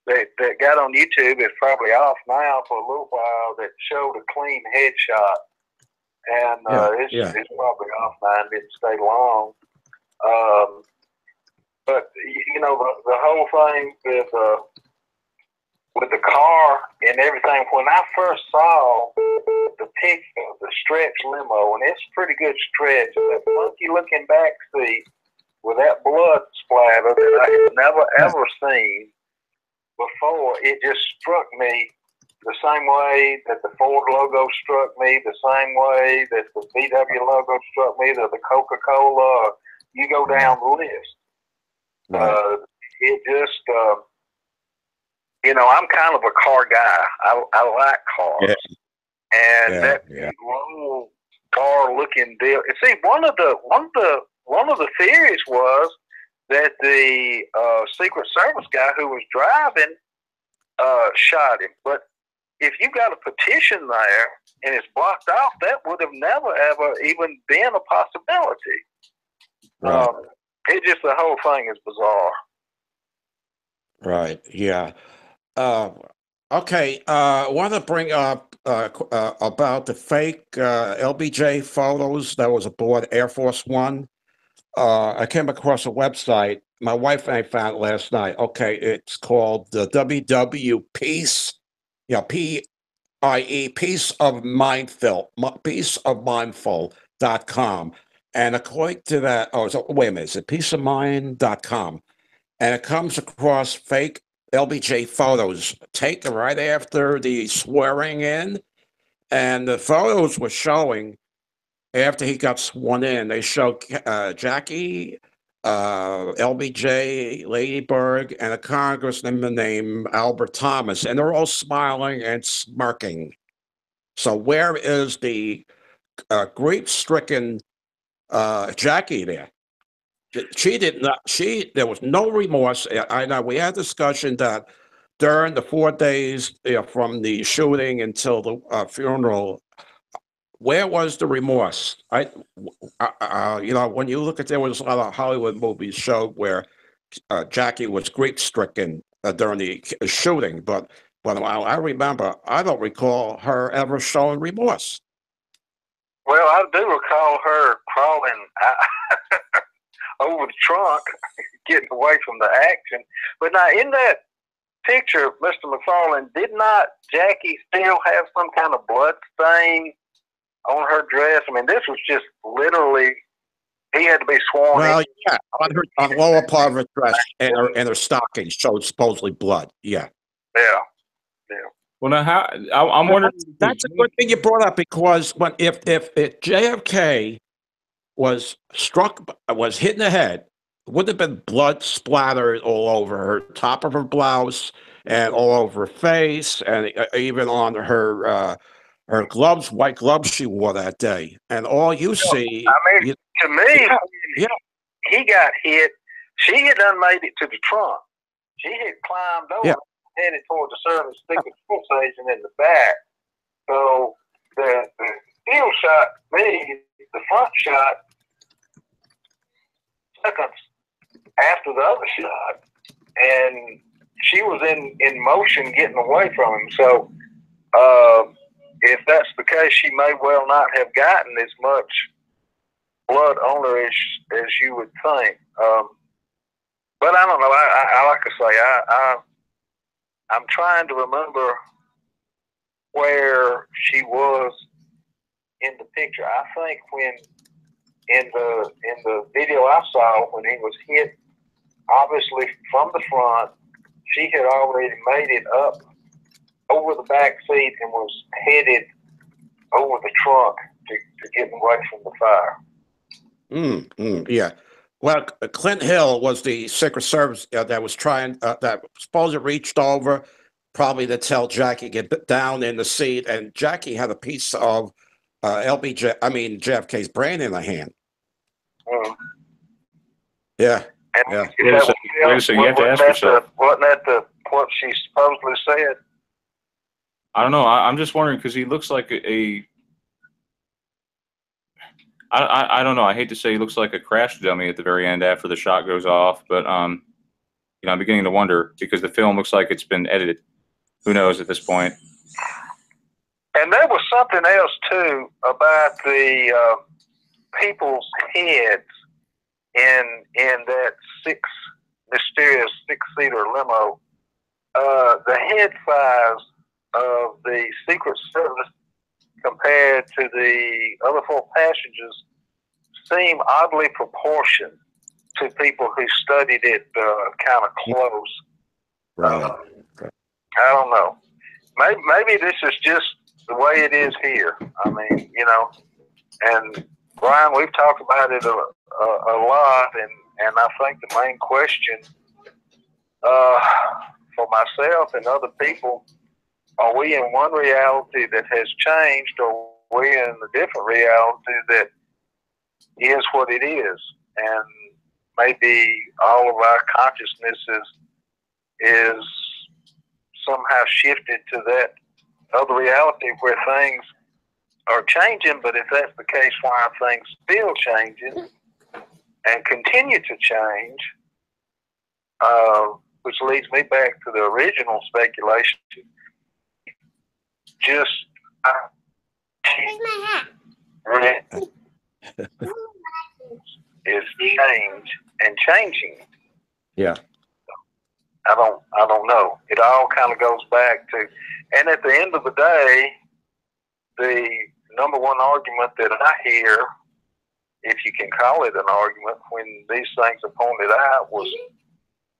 A: that got on YouTube. It's probably off now for a little while, that showed a clean headshot, and it's probably off now and didn't stay long. But the whole thing with the car and everything, when I first saw the picture of the stretch limo, and it's a pretty good stretch, that funky looking back seat with that blood splatter that I had never ever seen before, it just struck me the same way that the Ford logo struck me, the same way that the VW logo struck me, that the Coca-Cola, you go down the list. It just, I'm kind of a car guy. I like cars. And that long car-looking deal. See, one of the theories was that the Secret Service guy who was driving shot him. But if you got a petition there and it's blocked off, that would have never ever even been a possibility. It just, the whole thing is bizarre.
C: Right. Yeah. Okay. I want to bring up about the fake LBJ photos that was aboard Air Force One. I came across a website. My wife and I found it last night. Okay, it's called the WW Peace. Yeah, PIE Peace of Mindful, peaceofmindful.com. And according to that, wait a minute, it's peaceofmind.com. And it comes across fake LBJ photos taken right after the swearing in. And the photos were showing after he got sworn in. They show Jackie, LBJ, Lady Berg, and a congressman named Albert Thomas. And they're all smiling and smirking. So where is the grief-stricken Jackie there? She did not. There was no remorse. I know we had discussion that during the 4 days from the shooting until the funeral, where was the remorse? You know, when you look at, there was a lot of Hollywood movies showed where Jackie was grief-stricken during the shooting, but I remember, I don't recall her ever showing remorse.
A: Well, I do recall her crawling over the trunk, getting away from the action. But now, in that picture, Mr. McFarland, did not Jackie still have some kind of blood stain on her dress? I mean, this was just literally, he had to be sworn in.
C: Yeah, on the lower part of her dress and her stockings showed supposedly blood. Yeah.
A: Yeah.
B: Well, now I'm wondering.
C: That's a good thing you brought up, because if JFK was hit in the head, it would have been blood splattered all over her top of her blouse and all over her face, and even on her gloves, white gloves she wore that day. And all you see,
A: I mean, to me, he got hit. She had done made it to the trunk. She had climbed over, headed toward the service secret station in the back. So the still shot me, the front shot, seconds after the other shot, and she was in motion getting away from him. So if that's the case, she may well not have gotten as much blood on her as you would think. But I don't know. I like I say, I'm trying to remember where she was in the picture. I think when in the video I saw, when he was hit, obviously from the front, she had already made it up over the back seat and was headed over the trunk to get away from the fire.
C: Yeah. Well, Clint Hill was the Secret Service that was trying, that supposedly reached over, probably to tell Jackie to get down in the seat, and Jackie had a piece of JFK's brain in her hand. Yeah.
B: Yeah. Wait a second, you have to ask yourself.
A: Wasn't that what she supposedly said?
B: I don't know. I'm just wondering, because he looks like I don't know. I hate to say he looks like a crash dummy at the very end after the shot goes off, but you know, I'm beginning to wonder, because the film looks like it's been edited. Who knows at this point?
A: And there was something else too about the people's heads in that mysterious six-seater limo. The head size of the Secret Service compared to the other 4 passengers seem oddly proportioned to people who studied it kind of close.
C: Right.
A: I don't know. Maybe this is just the way it is here. I mean, you know, and Brian, we've talked about it a lot, and I think the main question for myself and other people, are we in one reality that has changed, or are we in a different reality that is what it is? And maybe all of our consciousness is somehow shifted to that other reality where things are changing. But if that's the case, why are things still changing and continue to change? Which leads me back to the original speculation. Just is change and changing.
C: Yeah.
A: I don't know. It all kind of goes back to, and at the end of the day, the number one argument that I hear, if you can call it an argument, when these things are pointed out was,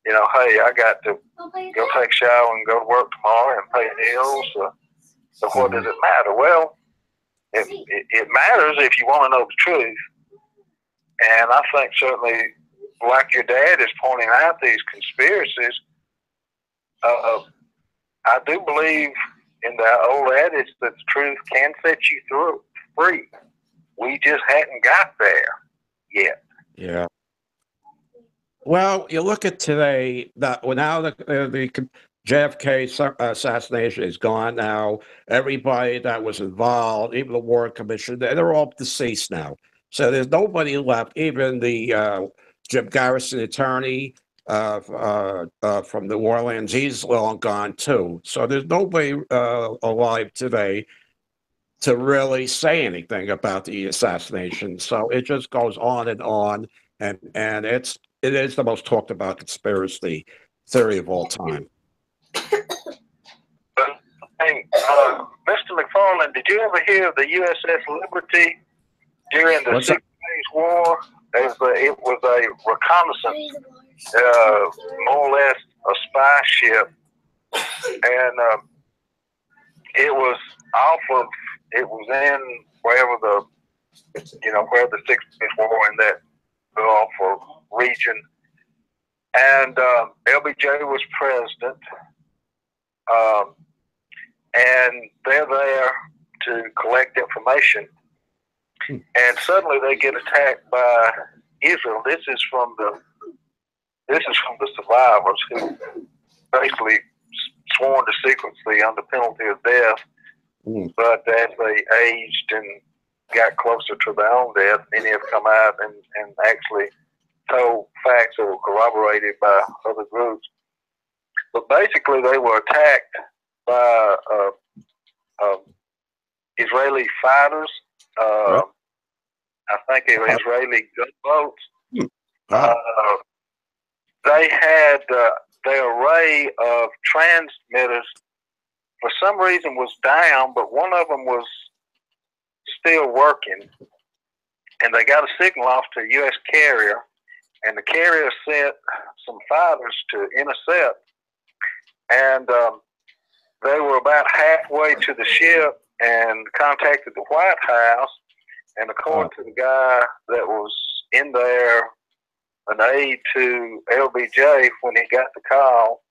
A: you know, hey, I got to go take a shower and go to work tomorrow and pay bills. So what does it matter? Well, it matters if you want to know the truth. And I think certainly, like your dad is pointing out these conspiracies, I do believe in the old adage that the truth can set you free. We just hadn't got there yet.
C: Yeah. Well, you look at today, that now the JFK assassination is gone now. Everybody that was involved, even the Warren Commission, they're all deceased now. So there's nobody left. Even the Jim Garrison attorney from New Orleans, he's long gone too. So there's nobody alive today to really say anything about the assassination. So it just goes on, and it is the most talked about conspiracy theory of all time.
A: Hey, Mr. McFarland, did you ever hear of the USS Liberty during the 6 Days War? It was a reconnaissance, more or less a spy ship, and it was in wherever where the 6 Days War in that Gulf or region, and LBJ was president, and they're there to collect information, and suddenly they get attacked by Israel. This is from the survivors who basically sworn to secrecy under penalty of death. But as they aged and got closer to their own death, many have come out and actually told facts that were corroborated by other groups. But basically, they were attacked by Israeli fighters. I think they were Israeli gunboats. They had their array of transmitters for some reason was down, but one of them was still working, and they got a signal off to a U.S. carrier, and the carrier sent some fighters to intercept, and they were about halfway to the ship and contacted the White House, and according to the guy that was in there, an aide to LBJ, when he got the call,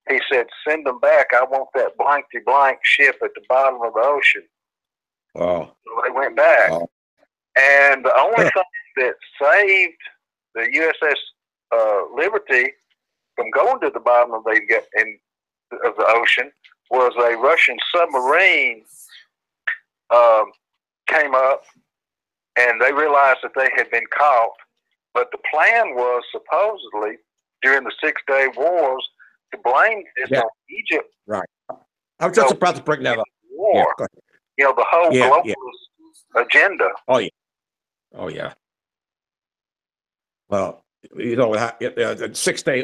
A: he said, "Send them back. I want that blankety-blank ship at the bottom of the ocean."
C: Oh.
A: So they went back. Oh. And the only thing that saved the USS Liberty from going to the bottom of the ocean was a Russian submarine came up, and they realized that they had been caught. But the plan was supposedly during the 6-day wars to blame this on Egypt.
C: Right. I was just about to bring that up.
A: War. The whole globalist agenda.
C: Oh, yeah. Oh, yeah. Well, the 6-day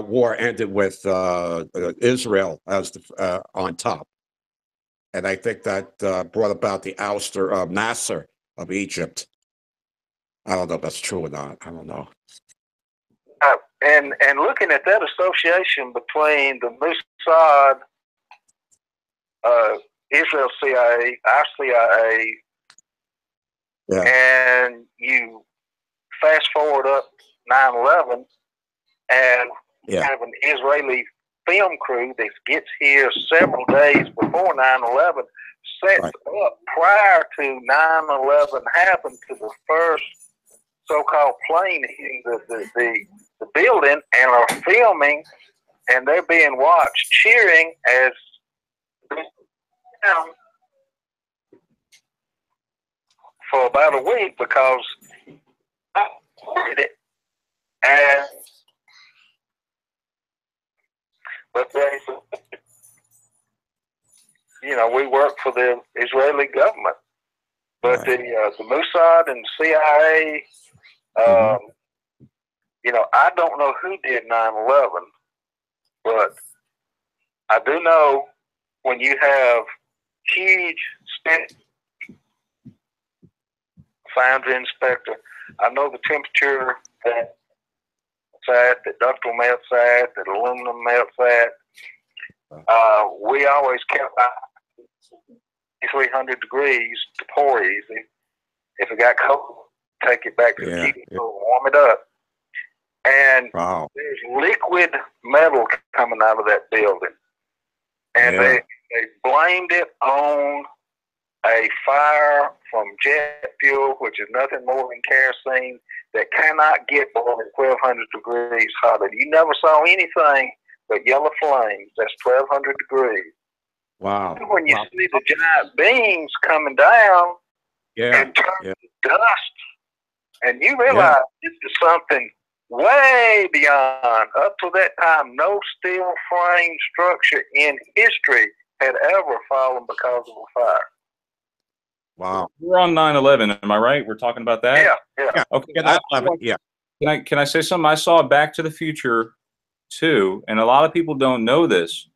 C: war ended with Israel as on top. And I think that brought about the ouster of Nasser of Egypt. I don't know if that's true or not. I don't know.
A: And looking at that association between the Mossad, Israel CIA, our CIA, and you fast forward up 9/11, and have an Israeli film crew that gets here several days before 9/11, sets up prior to 9/11 happened to the first so-called plane hitting the building, and are filming, and they're being watched cheering as for about a week because I reported it, but we work for the Israeli government, but the Mossad and CIA. I don't know who did 9/11, but I do know when you have huge foundry inspector, I know the temperature that ductile melts at, that aluminum melts at. We always kept 300 degrees to pour easy. If it got cold, take it back to the heating pool, warm it up. And there's liquid metal coming out of that building. And They blamed it on a fire from jet fuel, which is nothing more than kerosene, that cannot get below 1,200 degrees hotter. You never saw anything but yellow flames. That's 1,200 degrees.
C: Wow.
A: And when you see the giant beams coming down and turn to dust, and you realize this is something way beyond. Up to that time, no steel frame structure in history had ever fallen because of a fire.
C: Wow.
B: We're on 9/11, am I right? We're talking about that?
A: Yeah.
B: Okay.
C: Yeah.
B: Can I say something? I saw Back to the Future 2, and a lot of people don't know this,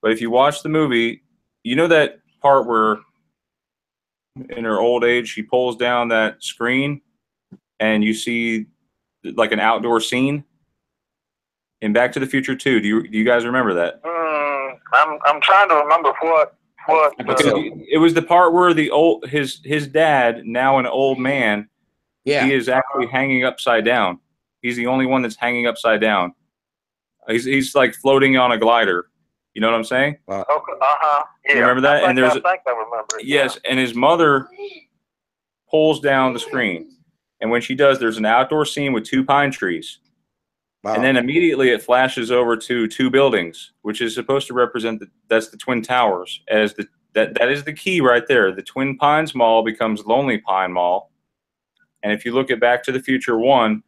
B: but if you watch the movie, you know that part where in her old age she pulls down that screen and you see like an outdoor scene in Back to the Future 2. Do you guys remember that?
A: I'm trying to remember what.
B: It was the part where his dad, now an old man, he is actually hanging upside down. He's the only one that's hanging upside down. He's like floating on a glider. You know what I'm saying?
A: Yeah.
B: You remember that?
A: I think I remember it.
B: Yes, and his mother pulls down the screen, and when she does, there's an outdoor scene with 2 pine trees.
C: Wow.
B: And then immediately it flashes over to 2 buildings, which is supposed to represent that's the Twin Towers. That is the key right there. The Twin Pines Mall becomes Lonely Pine Mall. And if you look at Back to the Future 1,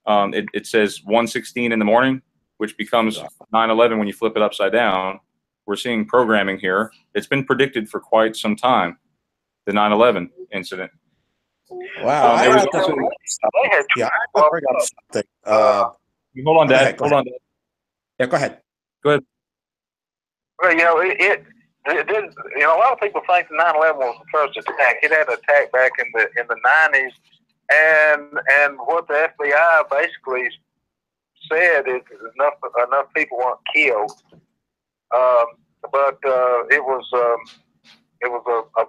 B: it says 1:16 in the morning, which becomes 9/11 when you flip it upside down. We're seeing programming here. It's been predicted for quite some time, the 9/11 incident.
C: Wow.
A: I forgot
C: something.
B: Hold on, Dad. Hold on.
C: Yeah, go ahead.
B: Go ahead.
A: Well, it didn't. A lot of people think the 9/11 was the first attack. It had an attack back in the 90s, and what the FBI basically said is enough people weren't killed, but it was a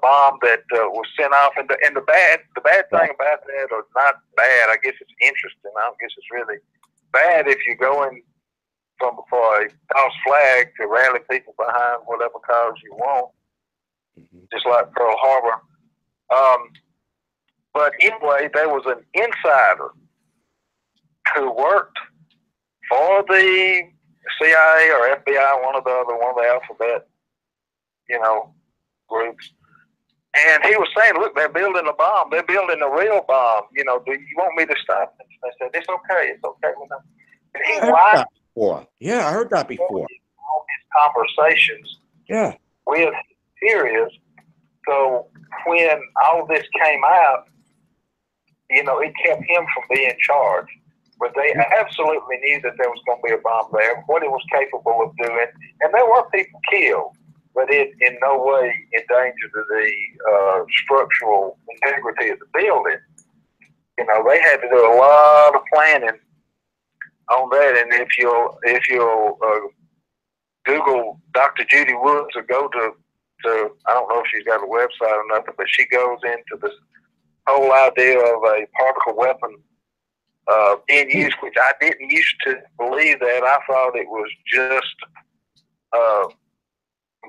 A: bomb that was sent off, and the bad thing about that, or not bad, I guess it's interesting. I don't guess it's really bad if you're going for a false flag to rally people behind whatever cause you want, just like Pearl Harbor. But anyway, there was an insider who worked for the CIA or FBI, one of the alphabet, groups. And he was saying, look, they're building a bomb. They're building a real bomb. Do you want me to stop it? I said, it's okay. It's okay with them. And he lied.
C: Yeah, I heard that before.
A: All his conversations with Sirius. So when all this came out, it kept him from being charged. But they absolutely knew that there was going to be a bomb there, what it was capable of doing. And there were people killed, but it in no way endangered the structural integrity of the building. They had to do a lot of planning on that. And if you'll Google Dr. Judy Woods or go to I don't know if she's got a website or nothing, but she goes into this whole idea of a particle weapon being used, which I didn't used to believe that. I thought it was just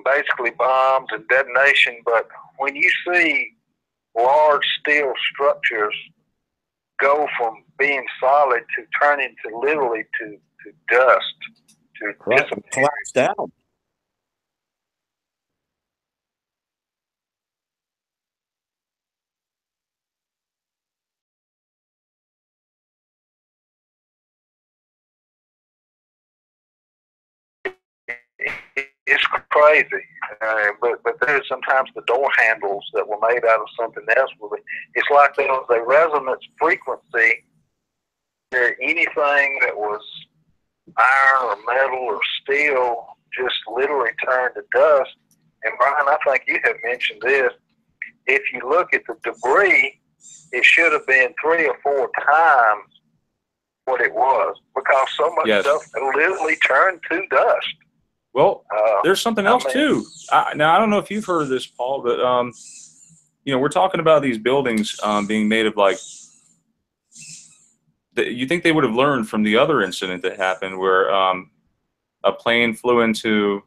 A: basically bombs and detonation. But when you see large steel structures go from being solid to turning to literally to dust, to
C: collapse down.
A: It's crazy, but there's sometimes the door handles that were made out of something else. It's like there was a resonance frequency where anything that was iron or metal or steel just literally turned to dust. And Brian, I think you have mentioned this. If you look at the debris, it should have been 3 or 4 times what it was, because so much stuff literally turned to dust.
B: Well, there's something else too. Now, I don't know if you've heard of this, Paul, but we're talking about these buildings being made of you think they would have learned from the other incident that happened where a plane flew into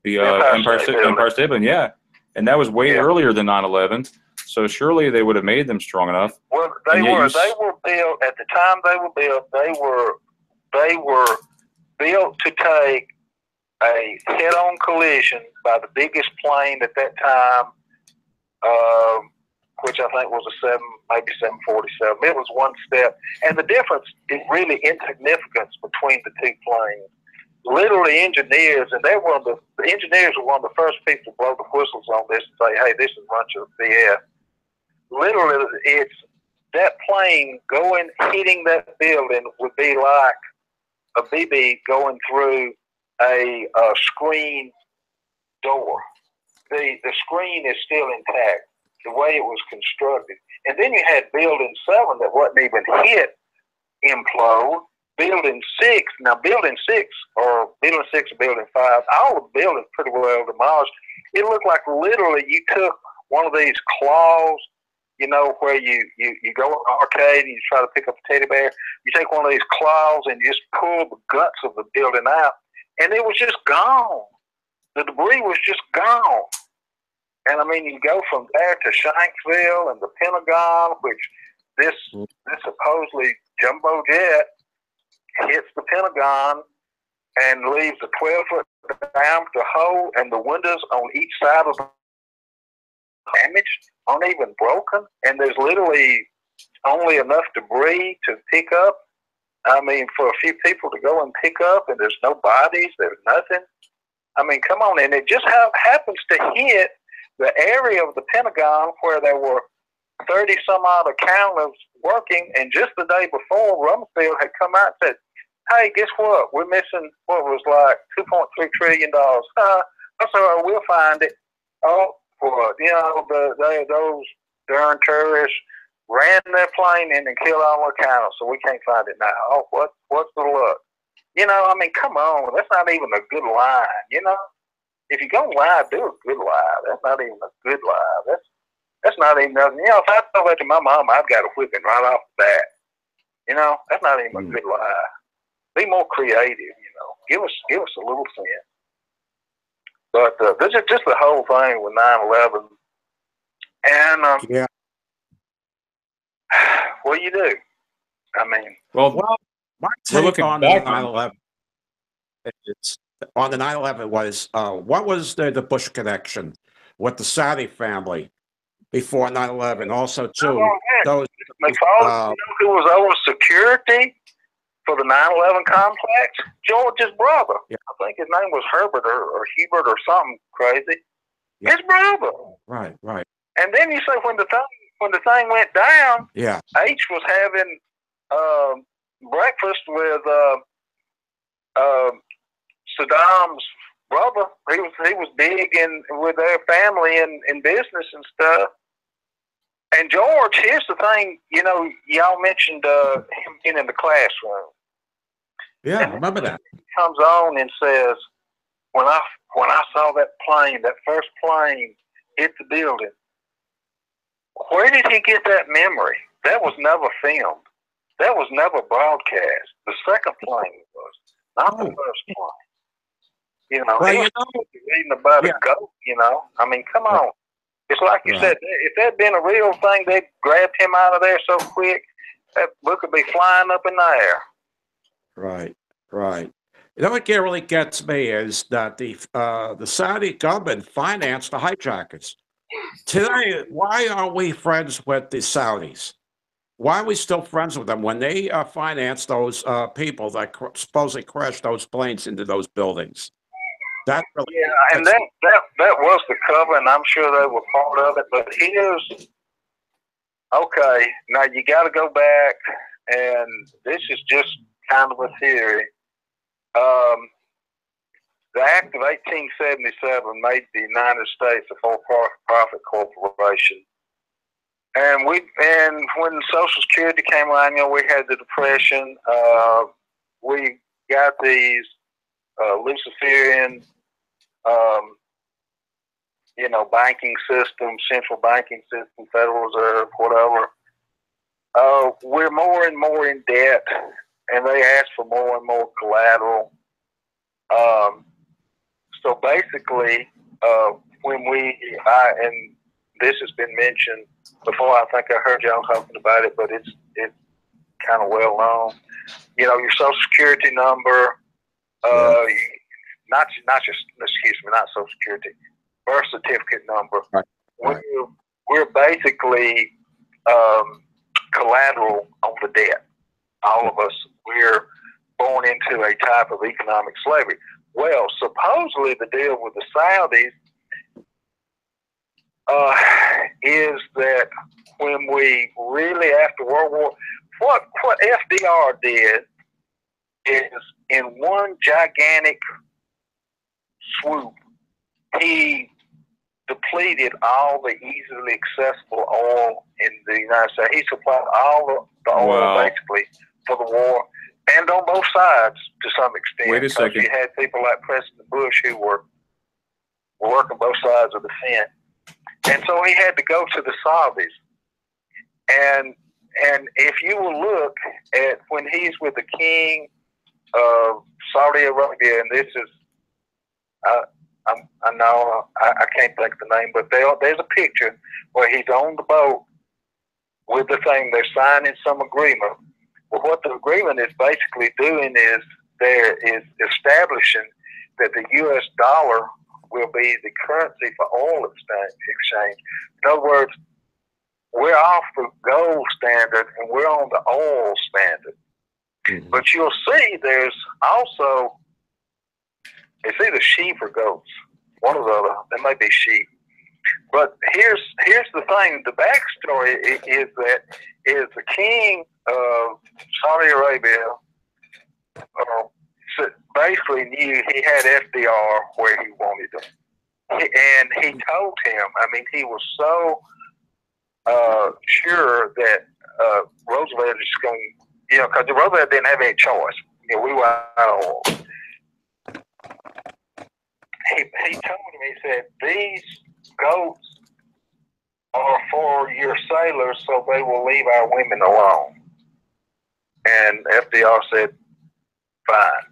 B: the
A: Empire
B: Empire State Building, yeah. And that was way earlier than 9/11. So surely they would have made them strong enough.
A: Well, they were built at the time they were built. They were built to take a head-on collision by the biggest plane at that time, which I think was maybe 747. It was one step, and the difference is really insignificant between the two planes. Literally, engineers, and the engineers were one of the first people to blow the whistles on this and say, "Hey, this is a bunch of BS." Literally, it's that plane hitting that building would be like a BB going through a screen door. The screen is still intact, the way it was constructed. And then you had Building 7 that wasn't even hit implode. Building 6, now Building 6 or Building 5, all the buildings pretty well demolished. It looked like literally you took one of these claws, you know, where you go in an arcade and you try to pick up a teddy bear. You take one of these claws and you just pull the guts of the building out, and it was just gone. The debris was just gone. And I mean, you go from there to Shanksville and the Pentagon, which this supposedly jumbo jet hits the Pentagon and leaves a 12-foot diameter hole, and the windows on each side of the damaged, aren't even broken, and there's literally only enough debris to pick up. I mean, for a few people to go and pick up, and there's no bodies, there's nothing. I mean, come on, and it just happens to hit the area of the Pentagon where there were 30-some-odd accountants working, and just the day before, Rumsfeld had come out and said, "Hey, guess what? We're missing what was like $2.3 trillion. That's all right, we'll find it." Oh, well, you know, those darn terrorists ran their plane in and killed all our accountants, so we can't find it now. Oh, what's the luck? You know, I mean, come on, that's not even a good lie, you know? If you're going to lie, do a good lie. That's not even a good lie. That's not even nothing. You know, if I told that to my mom, I'd got a whipping right off the bat. You know, that's not even a good lie. Be more creative, you know. Give us a little sense. But this is just the whole thing with 9/11. And what do you do? I mean,
C: well, my take on the
B: back
C: 9/11 was what was the Bush connection with the Saudi family before 9/11? Also, too, those
A: McFarland, you know who was over security for the 9/11 complex? George's brother. Yeah. I think his name was Herbert or Hubert or something crazy. Yeah. His brother.
C: Right.
A: And then you say when the thing went down, H was having breakfast with Saddam's brother. He was big with their family in business and stuff. And George, here's the thing, you know, y'all mentioned him being in the classroom.
C: Yeah, I remember that.
A: He comes on and says, when I saw that plane, that first plane hit the building, where did he get that memory? That was never filmed. That was never broadcast. The second plane was, not the first plane. You know, he was reading about a goat, you know. I mean, come on. It's like you said, if that had been a real thing, they'd grabbed him out of there so quick, that book would be flying up in the air.
C: Right. You know what really gets me is that the Saudi government financed the hijackers. Today, why are we friends with the Saudis? Why are we still friends with them when they financed those people that supposedly crashed those planes into those buildings? That really
A: and that was the cover, and I'm sure they were part of it. But here's okay. Now you got to go back, and this is just kind of a theory. The Act of 1877 made the United States a for-profit corporation, and when Social Security came around, you know, we had the Depression. We got these Luciferian, you know, banking system, central banking system, Federal Reserve, whatever. We're more and more in debt, and they ask for more and more collateral. So basically, when and this has been mentioned before, I think I heard y'all talking about it, but it's kind of well known. You know, your Social Security number, not Social Security, birth certificate number.
C: Right.
A: We're basically collateral on the debt. All of us, we're born into a type of economic slavery. Well, supposedly the deal with the Saudis is that when we really, after World War, what FDR did is in one gigantic swoop, he depleted all the easily accessible oil in the United States. He supplied all the oil basically for the war, and on both sides to some extent.
B: Wait a second.
A: You had people like President Bush who were working both sides of the fence. And so he had to go to the Saudis. And if you will look at when he's with the king of Saudi Arabia, and this is, I know I can't think of the name, but there's a picture where he's on the boat with the thing. They're signing some agreement. Well, what the agreement is basically doing is there is establishing that the U.S. dollar will be the currency for oil exchange. In other words, we're off the gold standard and we're on the oil standard. Mm-hmm. But you'll see there's also, it's either sheep or goats, one or the other. There may be sheep. But here's the thing. The backstory is that the king of Saudi Arabia basically knew he had FDR where he wanted him. And he told him, I mean, he was so sure that Roosevelt is going, you know, because Roosevelt didn't have any choice. You know, we were out of oil. He told him, he said, these goats are for your sailors so they will leave our women alone. And FDR said, fine.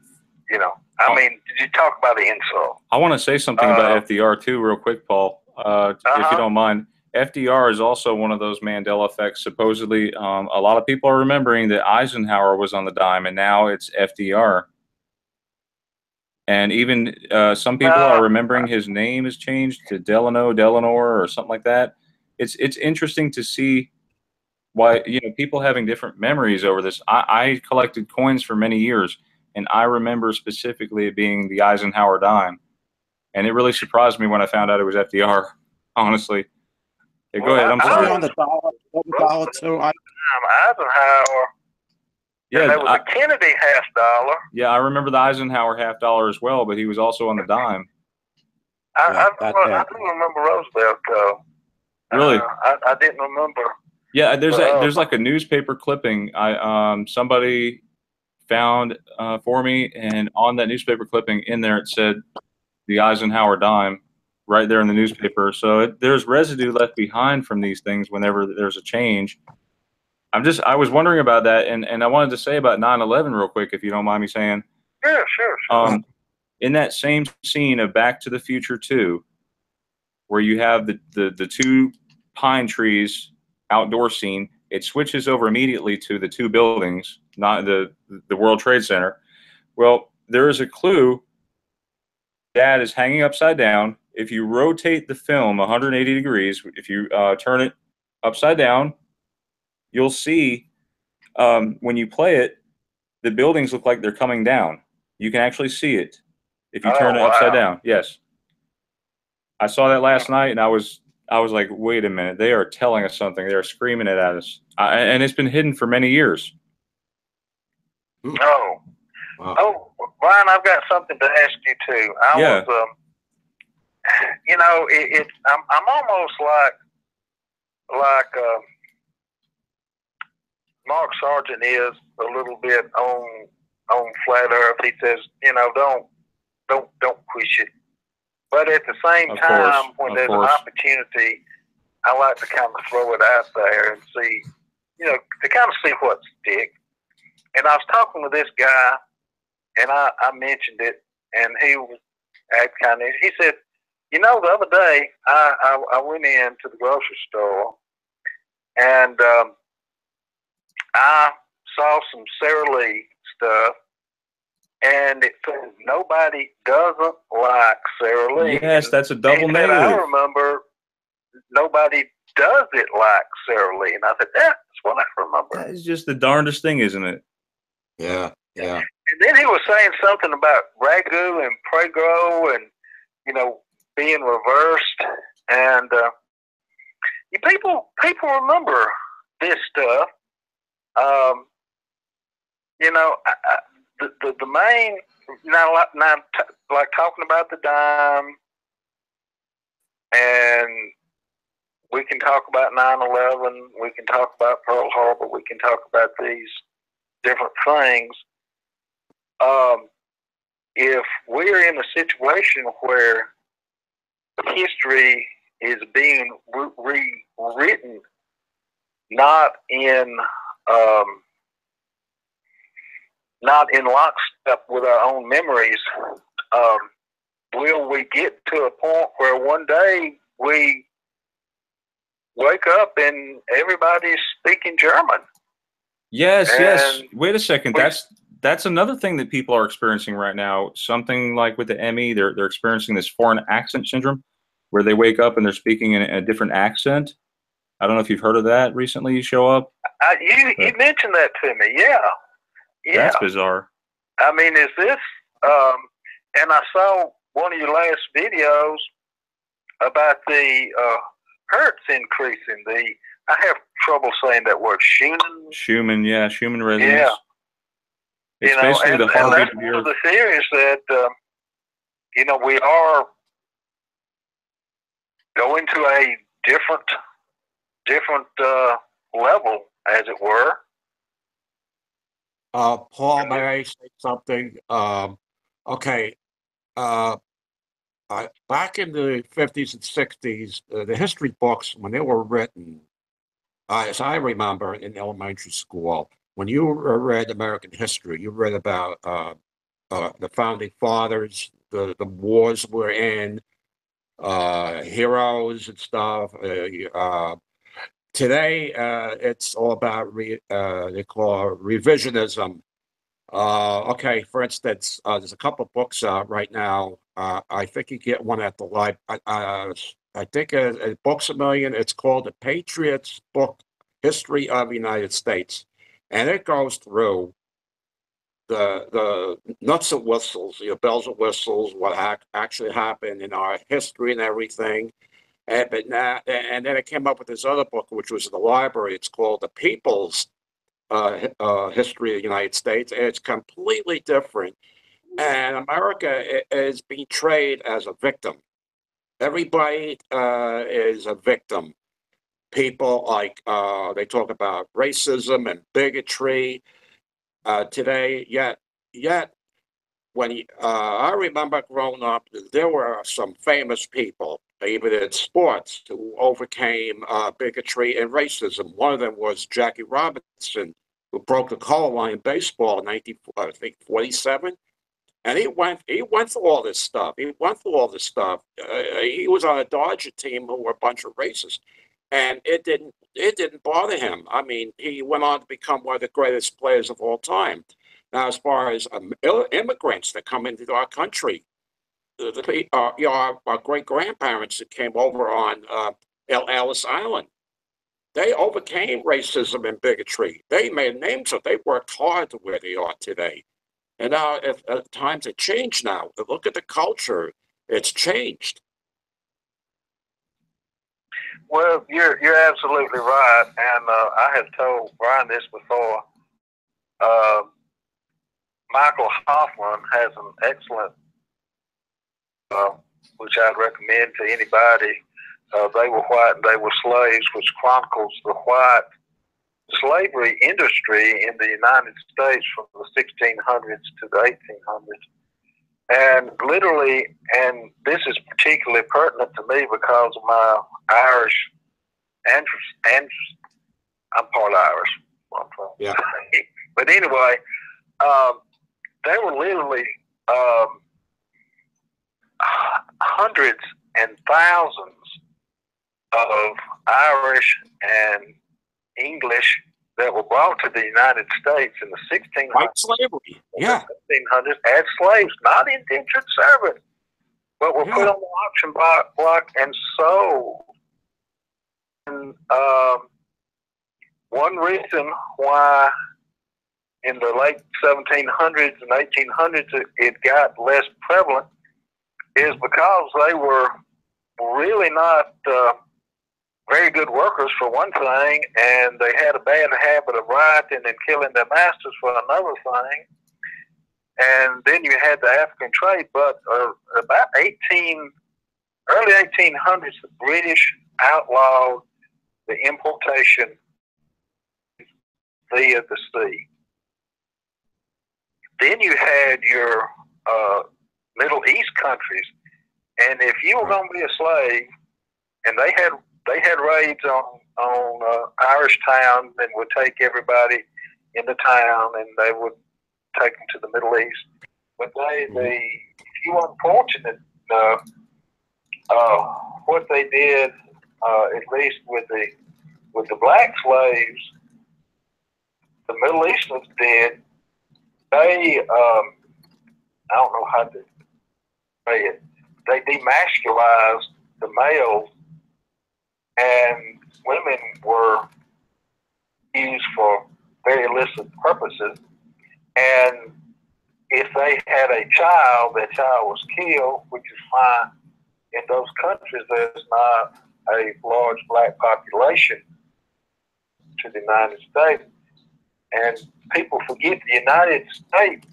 A: You know, I mean, did you talk about the insult?
B: I want to say something about FDR too, real quick, Paul, if you don't mind. FDR is also one of those Mandela effects. Supposedly, a lot of people are remembering that Eisenhower was on the dime, and now it's FDR. And even some people are remembering his name has changed to Delanore or something like that. It's interesting to see why, you know, people having different memories over this. I collected coins for many years, and I remember specifically it being the Eisenhower dime. And it really surprised me when I found out it was FDR, honestly. Yeah, go ahead. I'm sorry.
C: On the dollar too.
A: Eisenhower. Yeah, there was a Kennedy $50.
B: Yeah, I remember the Eisenhower $50 as well, but he was also on the dime.
A: I don't remember Roosevelt though.
B: Really?
A: I didn't remember.
B: Yeah, there's like a newspaper clipping somebody found for me, and on that newspaper clipping in there it said the Eisenhower dime right there in the newspaper. So there's residue left behind from these things whenever there's a change. I was wondering about that, and I wanted to say about 9/11 real quick, if you don't mind me saying.
A: Yeah, sure.
B: In that same scene of Back to the Future 2, where you have the two pine trees outdoor scene, it switches over immediately to the two buildings, not the World Trade Center. Well, there is a clue. Dad is hanging upside down. If you rotate the film 180 degrees, if you turn it upside down, you'll see when you play it, the buildings look like they're coming down. You can actually see it if you turn it upside down. Yes. I saw that last night, and I was like, wait a minute. They are telling us something. They are screaming it at us. And it's been hidden for many years.
A: Oh. Wow. Oh, Brian, I've got something to ask you, too. I was, you know, I'm almost like Mark Sargent is a little bit on flat earth. He says, you know, don't push it. But at the same time, when there's an opportunity, I like to kind of throw it out there and see, you know, to kind of see what sticks. And I was talking with this guy, and I mentioned it, and act kind of. He said, "You know, the other day I went into the grocery store and I saw some Sara Lee stuff, and it says nobody doesn't like Sara Lee."
B: Yes, that's a double
A: He said,
B: negative.
A: "I remember nobody does it like Sara Lee," and I said, "That's what I remember."
B: That is just the darndest thing, isn't it?
C: Yeah, yeah.
A: And then he was saying something about ragu and prego and, you know, being reversed. And people remember this stuff. You know, the main, like talking about the dime, and we can talk about 9/11, we can talk about Pearl Harbor, we can talk about these different things. If we're in a situation where history is being rewritten, not in lockstep with our own memories, will we get to a point where one day we wake up and everybody's speaking German?
B: Yes,
A: And
B: yes. Wait a second. That's another thing that people are experiencing right now. Something like with the ME, they're experiencing this foreign accent syndrome, where they wake up and they're speaking in a different accent. I don't know if you've heard of that recently. You show up.
A: You mentioned that to me. Yeah.
B: That's bizarre.
A: I mean, is this? And I saw one of your last videos about the hertz increasing. I have trouble saying that word. Schumann,
B: yeah, Schumann resonance.
A: Yeah.
B: It's basically the heartbeat
A: that's
B: of
A: one
B: the
A: of
B: earth.
A: the theories that you know, we are going to a different level, as it were.
C: Paul, may I say something? Okay. Back in the 50s and 60s, the history books, when they were written, as I remember in elementary school, when you read American history, you read about the founding fathers, the wars we're in, heroes and stuff. Today, it's all about they call revisionism. Okay, for instance, there's a couple of books out right now. I think you get one at the library. I think Books A Million. It's called The Patriots Book History of the United States, and it goes through the nuts and whistles, bells and whistles, what actually happened in our history and everything. And then it came up with this other book, which was in the library. It's called The People's History of the United States. And it's completely different. And America is being portrayed as a victim. Everybody is a victim. People like they talk about racism and bigotry today. Yet when I remember growing up, there were some famous people, even in sports, who overcame bigotry and racism. One of them was Jackie Robinson, who broke the color line in baseball in 1947. And he went through all this stuff. He was on a Dodger team who were a bunch of racists, and it didn't bother him. I mean, he went on to become one of the greatest players of all time. Now, as far as immigrants that come into our country, our great grandparents that came over on Ellis Island, they overcame racism and bigotry. They made names of. They worked hard to where they are today. And now, if times have changed now, look at the culture. It's changed.
A: Well, you're absolutely right, and I have told Brian this before. Michael Hoffman has an excellent, which I'd recommend to anybody. They Were White and They Were Slaves, which chronicles the white slavery industry in the United States from the 1600s to the 1800s. And literally, and this is particularly pertinent to me because of my Irish ancestry. I'm part Irish.
C: Yeah.
A: But anyway, they were literally hundreds and thousands of Irish and English that were brought to the United States in the 1600s.
C: White slavery. Yeah.
A: 1700s as slaves, not indentured servants, but were put on the auction block and sold. And one reason why in the late 1700s and 1800s it got less prevalent is because they were really not very good workers for one thing, and they had a bad habit of rioting and killing their masters for another thing. And then you had the African trade, but about early 1800s, the British outlawed the importation via the sea. Then you had your Middle East countries, and if you were going to be a slave, and they had raids on Irish towns and would take everybody in the town, and they would take them to the Middle East. But if you were unfortunate, what they did, at least with the black slaves, the Middle Easterns did. They I don't know how to say it. They demasculized the males, and women were used for very illicit purposes. And if they had a child, that child was killed, which is fine. In those countries, there's not a large black population to the United States. And people forget the United States,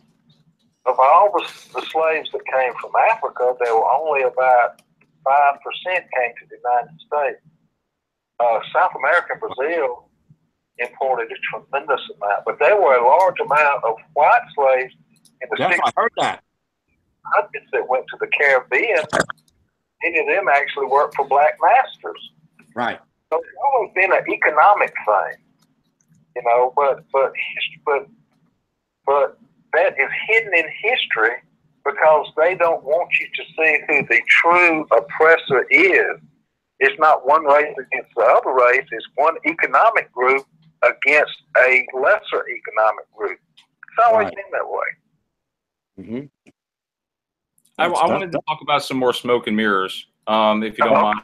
A: of all the slaves that came from Africa, there were only about 5% came to the United States. South America and Brazil imported a tremendous amount, but there were a large amount of white slaves in the 60s.
C: I heard that.
A: That went to the Caribbean. Many of them actually worked for black masters.
C: Right.
A: So it's always been an economic thing, you know. But that is hidden in history because they don't want you to see who the true oppressor is. It's not one race against the other race. It's one economic group against a lesser economic group. It's always been that way.
C: Mm-hmm.
B: I wanted to talk about some more smoke and mirrors, if you don't mind,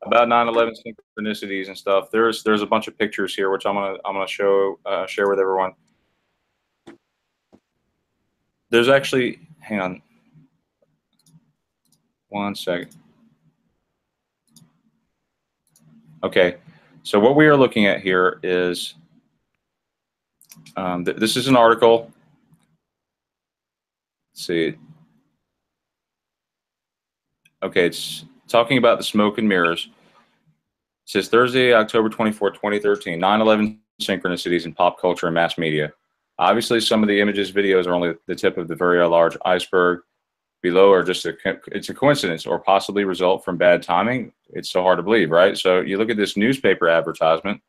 B: about 9/11 synchronicities and stuff. There's a bunch of pictures here, which I'm gonna share with everyone. There's actually, hang on, one second. Okay, so what we are looking at here is, this is an article. Let's see. Okay, it's talking about the smoke and mirrors. It says Thursday, October 24, 2013, 9/11 synchronicities in pop culture and mass media. Obviously, some of the images, videos are only the tip of the very large iceberg. Below are just it's a coincidence or possibly result from bad timing. It's so hard to believe, right? So you look at this newspaper advertisement.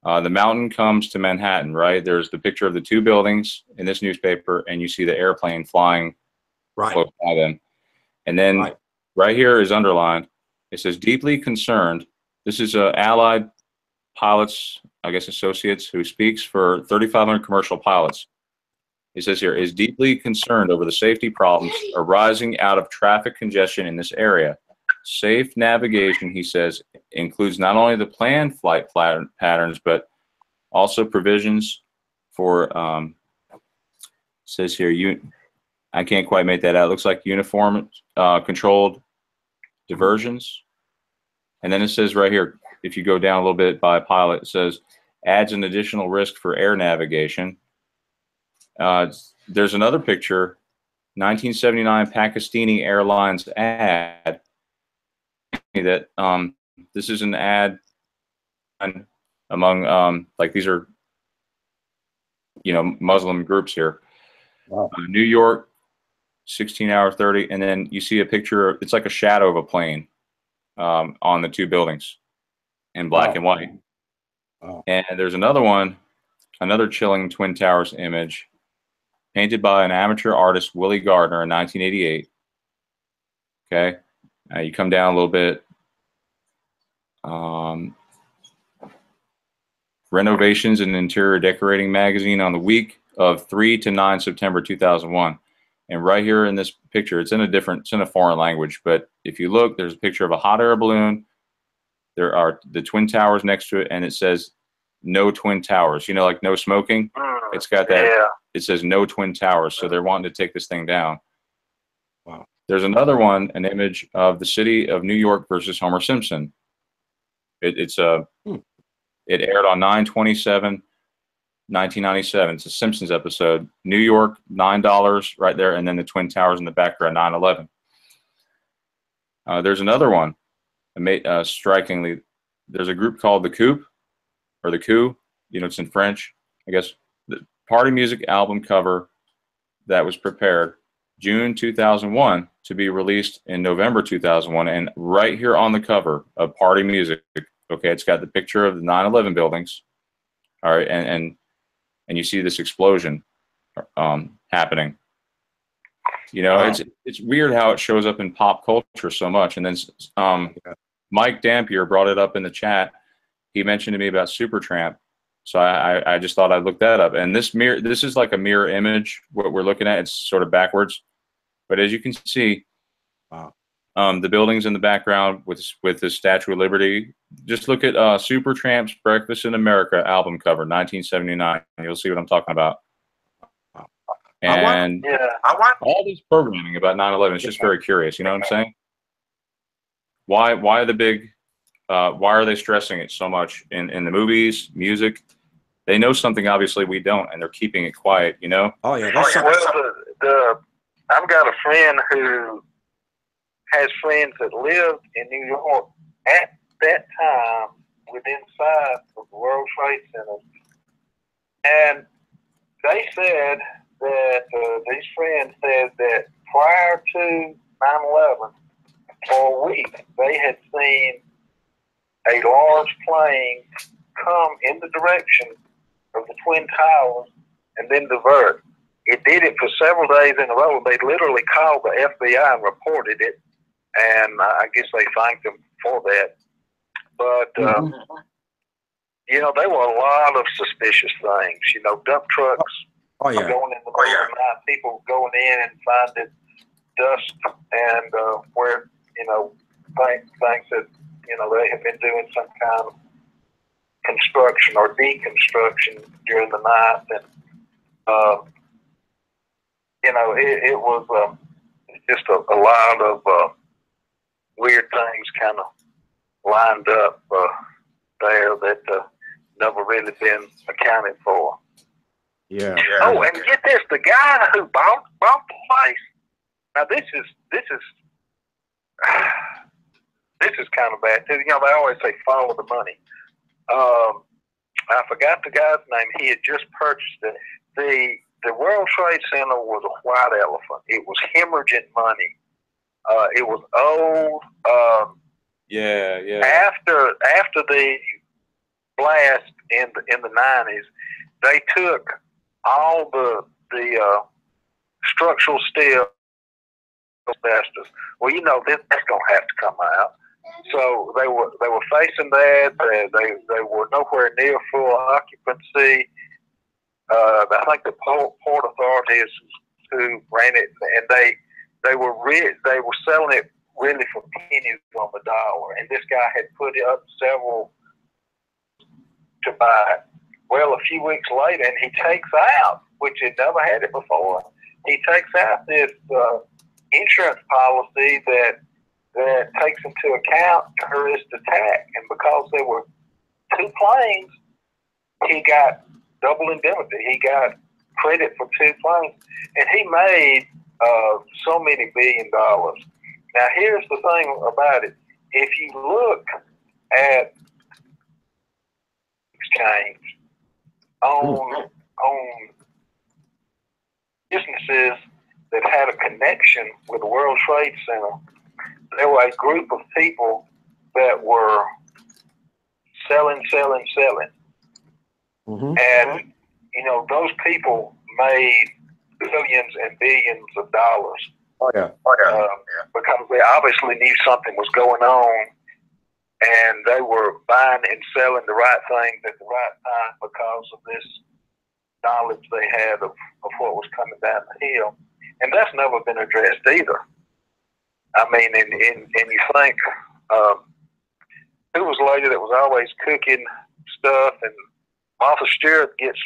B: The mountain comes to Manhattan, right? There's the picture of the two buildings in this newspaper, and you see the airplane flying close by them. And then right here is underlined. It says, deeply concerned. This is Allied Pilots, I guess associates, who speaks for 3,500 commercial pilots. It says here, is deeply concerned over the safety problems arising out of traffic congestion in this area. Safe navigation, he says, includes not only the planned flight patterns, but also provisions for, says here, I can't quite make that out. It looks like uniform controlled diversions. And then it says right here, if you go down a little bit by pilot, it says, adds an additional risk for air navigation. There's another picture, 1979 Pakistani Airlines ad. That this is an ad among like these are, you know, Muslim groups here. Wow. New York, 16:30, and then you see a picture. It's like a shadow of a plane on the two buildings in black and white. Wow. And there's another one, another chilling Twin Towers image, painted by an amateur artist, Willie Gardner, in 1988. Okay. You come down a little bit. Renovations and Interior Decorating magazine on the week of 3 to 9 September 2001. And right here in this picture, it's in a foreign language, but if you look, there's a picture of a hot air balloon. There are the Twin Towers next to it, and it says no Twin Towers. You know, like no smoking. It's got that.
A: Yeah.
B: It says no Twin Towers, so they're wanting to take this thing down.
C: Wow.
B: There's another one, an image of the city of New York versus Homer Simpson. It aired on 9/27/1997. It's a Simpsons episode. New York, $9 right there, and then the Twin Towers in the background, 9/11. There's another one. Strikingly, there's a group called the Coup, or the Coup. You know, it's in French, I guess. The party music album cover that was prepared June 2001 to be released in November 2001, and right here on the cover of Party Music, okay, it's got the picture of the 9/11 buildings. All right, and you see this explosion happening. You know,
C: Wow.
B: it's weird how it shows up in pop culture so much. And then Mike Dampier brought it up in the chat. He mentioned to me about Supertramp, so I just thought I'd look that up. And this is like a mirror image. What we're looking at, it's sort of backwards, but as you can see,
C: wow.
B: The buildings in the background with the Statue of Liberty. Just look at Supertramp's Breakfast in America album cover, 1979. You'll see what I'm talking about. And
A: I want
B: all this programming about 9/11 is just very curious. You know what I'm saying? Why are the big? Why are they stressing it so much in the movies, music? They know something obviously we don't, and they're keeping it quiet. You know?
C: Oh yeah.
A: Well, I've got a friend who has friends that lived in New York at that time within sight of the World Trade Center, and they said that these friends said that prior to 9/11, for a week, they had seen a large plane come in the direction of the Twin Towers and then divert. It did it for several days in a row. They literally called the FBI and reported it, and I guess they thanked them for that. But, you know, there were a lot of suspicious things. You know, dump trucks going in the middle of the night, people going in and finding dust and where, you know, things that, you know, they have been doing some kind of construction or deconstruction during the night. And, you know, it was just a lot of weird things kind of lined up there that never really been accounted for.
C: Yeah.
A: Oh, and get this, the guy who bought the place. Now this is kind of bad too. You know, they always say follow the money. I forgot the guy's name. He had just purchased it. The World Trade Center was a white elephant. It was hemorrhaging money. It was old. After the blast in the 90s, they took all the structural steel asbestos. Well, you know that's going to have to come out. So they were facing that. They were nowhere near full occupancy. I think the port authorities who ran it, and they were selling it really for pennies on the dollar. And this guy had put up several to buy it. Well, a few weeks later, and he takes out, which had never had it before. He takes out this insurance policy that takes into account terrorist attack, and because there were two planes, he got double indemnity. He got credit for two planes, and he made so many $1 billion. Now, here's the thing about it: if you look at exchange on businesses that had a connection with the World Trade Center, there were a group of people that were selling. And, you know, those people made billions and billions of dollars. Because they obviously knew something was going on, and they were buying and selling the right things at the right time because of this knowledge they had of what was coming down the hill. And that's never been addressed either. I mean, and you think, who was the lady that was always cooking stuff, and Martha Stewart gets,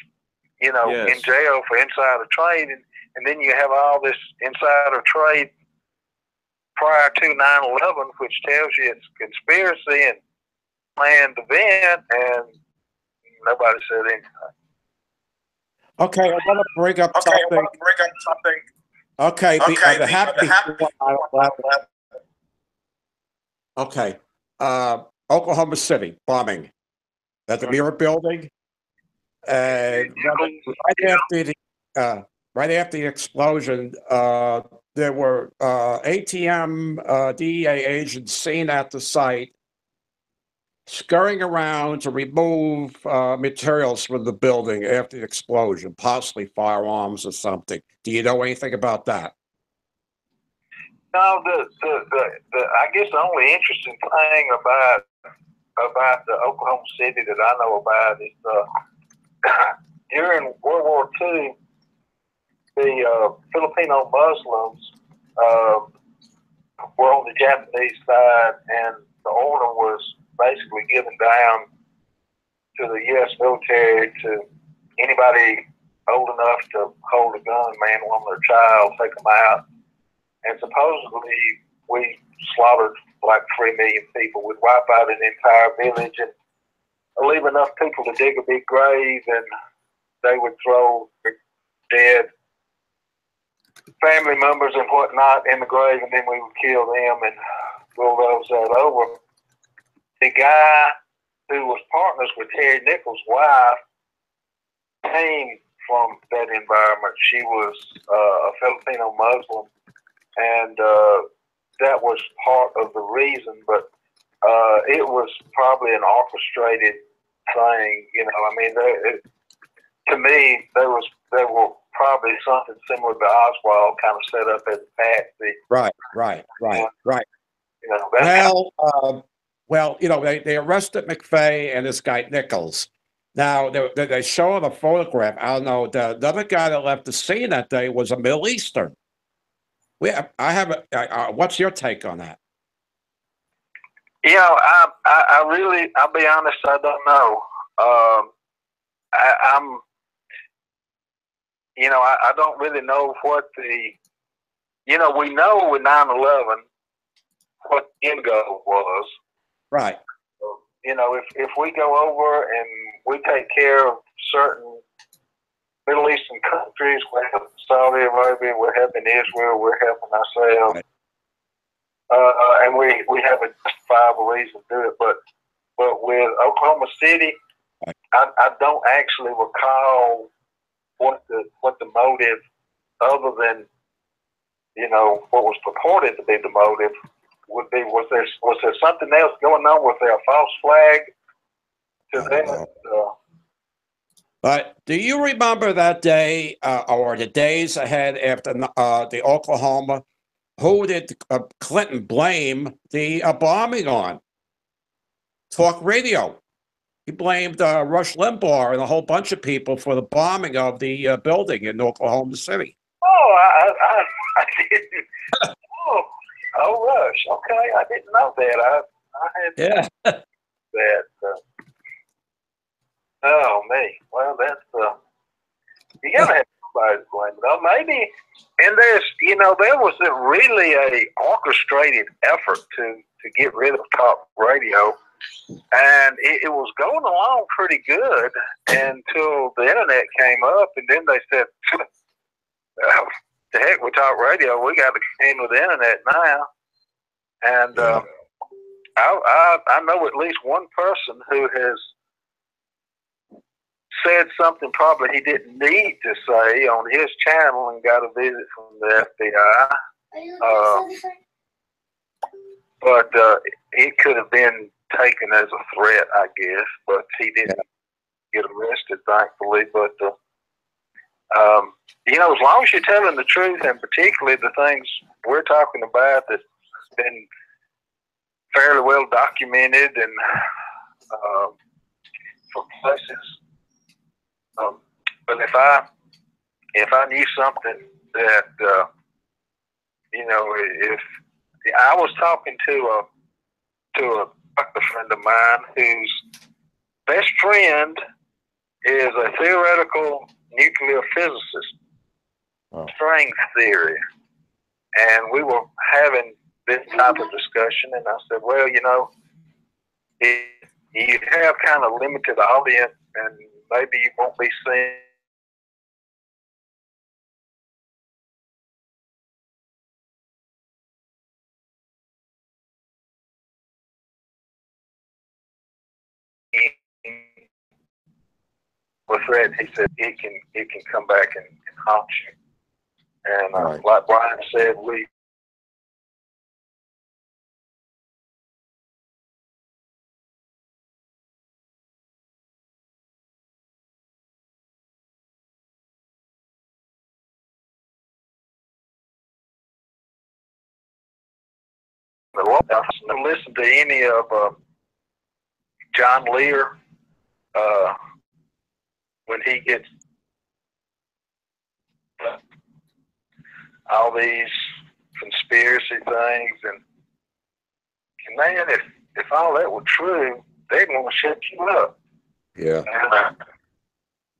A: you know, in jail for insider trading, and then you have all this insider trade prior to 9/11, which tells you it's conspiracy and planned event, and nobody said anything.
C: Okay, I want to bring up something. Okay, okay, Oklahoma City bombing at the Mirror Building, and right after the explosion, there were ATM DEA agents seen at the site, scurrying around to remove materials from the building after the explosion, possibly firearms or something. Do you know anything about that?
A: No, I guess the only interesting thing about the Oklahoma City that I know about is during World War II, the Filipino Muslims were on the Japanese side, and the order was basically given down to the U.S. military to anybody old enough to hold a gun, man, woman, or child, take them out. And supposedly we slaughtered like 3 million people. We'd wipe out an entire village and leave enough people to dig a big grave, and they would throw dead family members and whatnot in the grave, and then we would kill them and bulldoze that over. The guy who was partners with Terry Nichols' wife came from that environment. She was a Filipino Muslim, and that was part of the reason, but it was probably an orchestrated thing. You know, I mean, to me, there were probably something similar to Oswald kind of set up as a patsy.
C: Right.
A: You know,
C: well, you know, they arrested McVeigh and this guy Nichols. Now they show on a photograph. I don't know. The other guy that left the scene that day was a Middle Eastern. What's your take on that?
A: You know, I really, I'll be honest, I don't know. I'm, you know, I don't really know what you know, we know with 9/11 what the end goal was.
C: Right.
A: You know, if we go over and we take care of certain Middle Eastern countries, we're helping Saudi Arabia, we're helping Israel, we're helping ourselves. Right. And we have a justifiable reason to do it. But with Oklahoma City, right, I don't actually recall what the motive, other than, you know, what was purported to be the motive, would be. Was there something else going on? Was there a false flag to that?
C: But do you remember that day or the days ahead after the Oklahoma? Who did Clinton blame the bombing on? Talk radio. He blamed Rush Limbaugh and a whole bunch of people for the bombing of the building in Oklahoma City.
A: Oh, I didn't. Oh, Rush. Okay, I didn't know that. I had that. Oh, me. Well, that's you gotta have somebody to blame it on. Maybe, and there's, you know, there was really a orchestrated effort to get rid of talk radio, and it was going along pretty good until the internet came up, and then they said, "The heck with talk radio, we got to continue with the internet now." And I know at least one person who has said something probably he didn't need to say on his channel and got a visit from the FBI. But it could have been taken as a threat, I guess, but he didn't get arrested, thankfully. But, you know, as long as you're telling the truth, and particularly the things we're talking about that been fairly well documented and for places. But if I knew something that you know, if I was talking to a doctor friend of mine whose best friend is a theoretical nuclear physicist, string theory, and we were having this type of discussion, and I said, well, you know, you have kind of limited audience, and maybe you won't be seen. With that, he said it can come back and haunt you. And
C: Right.
A: like Brian said, we I listen to any of John Lear when he gets all these conspiracy things, and man, if all that were true, they'd want to shut you up.
C: Yeah.
A: And,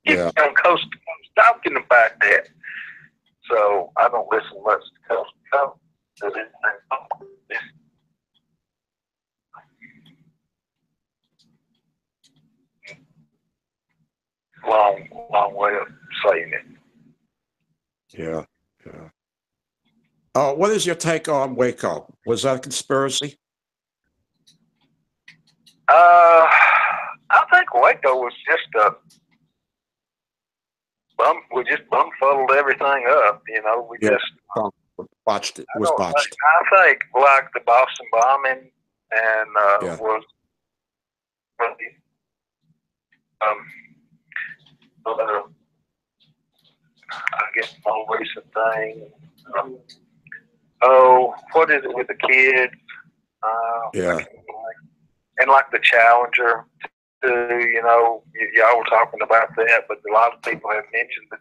C: Yeah.
A: on Coast to Coast talking about that. So I don't listen much to Coast to Coast. Long way of saying it.
C: Yeah. Yeah. What is your take on Waco? Was that a conspiracy?
A: I think Waco was just we just bumfuddled everything up. You know, we just
C: Botched it. Was botched.
A: I think like the Boston bombing and was I guess more recent thing. What is it with the kids?
C: Yeah.
A: And like the Challenger, too, you know, y'all were talking about that, but a lot of people have mentioned it.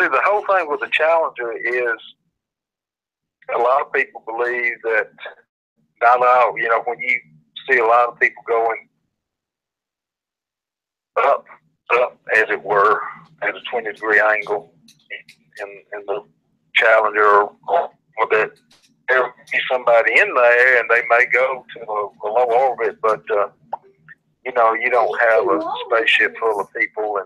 A: See, the whole thing with the Challenger is a lot of people believe that, not all, you know, when you see a lot of people going up, as it were, at a 20-degree angle in the Challenger, or that there will be somebody in there and they may go to a low orbit, but you know, you don't have a spaceship full of people,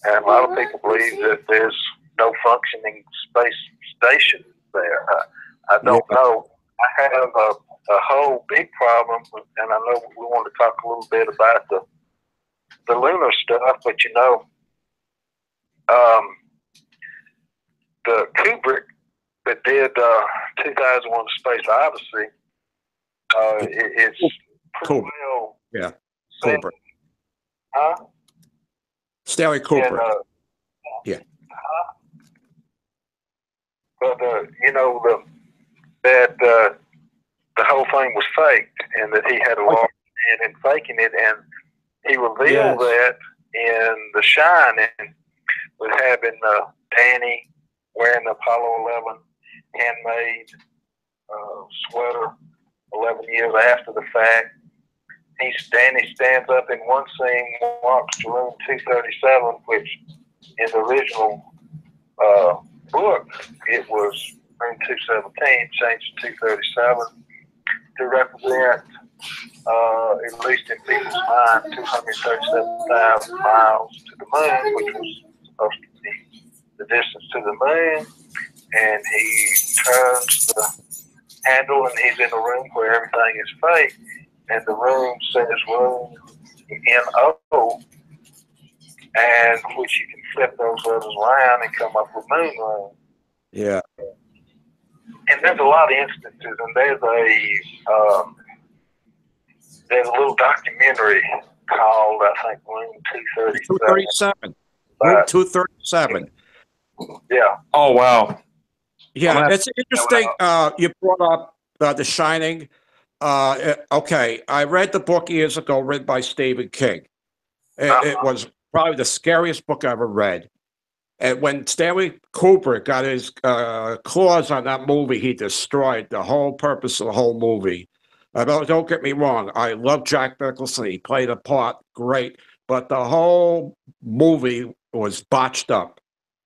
A: and a lot of people believe that there's no functioning space station there. I don't know. I have a whole big problem, and I know we want to talk a little bit about the lunar stuff, but you know, the Kubrick that did 2001: Space Odyssey, it's pretty well.
C: Yeah, Kubrick.
A: Huh?
C: Stanley Kubrick.
A: And,
C: yeah.
A: But you know, that the whole thing was faked, and that he had a large hand in faking it, and he revealed that in The Shining with having Danny wearing the Apollo 11 handmade sweater 11 years after the fact. Danny stands up in one scene, walks to room 237, which in the original book, it was room 217, changed to 237 to represent, at least in people's mind, 237,000 miles to the moon, which was supposed to be the distance to the moon. And he turns the handle, and he's in a room where everything is fake. And the room says room N-O, and which you can flip those letters around and come up with moon room.
C: Yeah.
A: And there's a lot of instances, and there's a little documentary called, I think, Room 237.
C: 237. Room 237.
A: Yeah.
B: Oh, wow.
C: Yeah, it's interesting. You brought up The Shining. Okay, I read the book years ago, written by Stephen King. It was probably the scariest book I ever read. And when Stanley Kubrick got his claws on that movie, he destroyed the whole purpose of the whole movie. Don't get me wrong. I love Jack Nicholson. He played a part great, but the whole movie was botched up.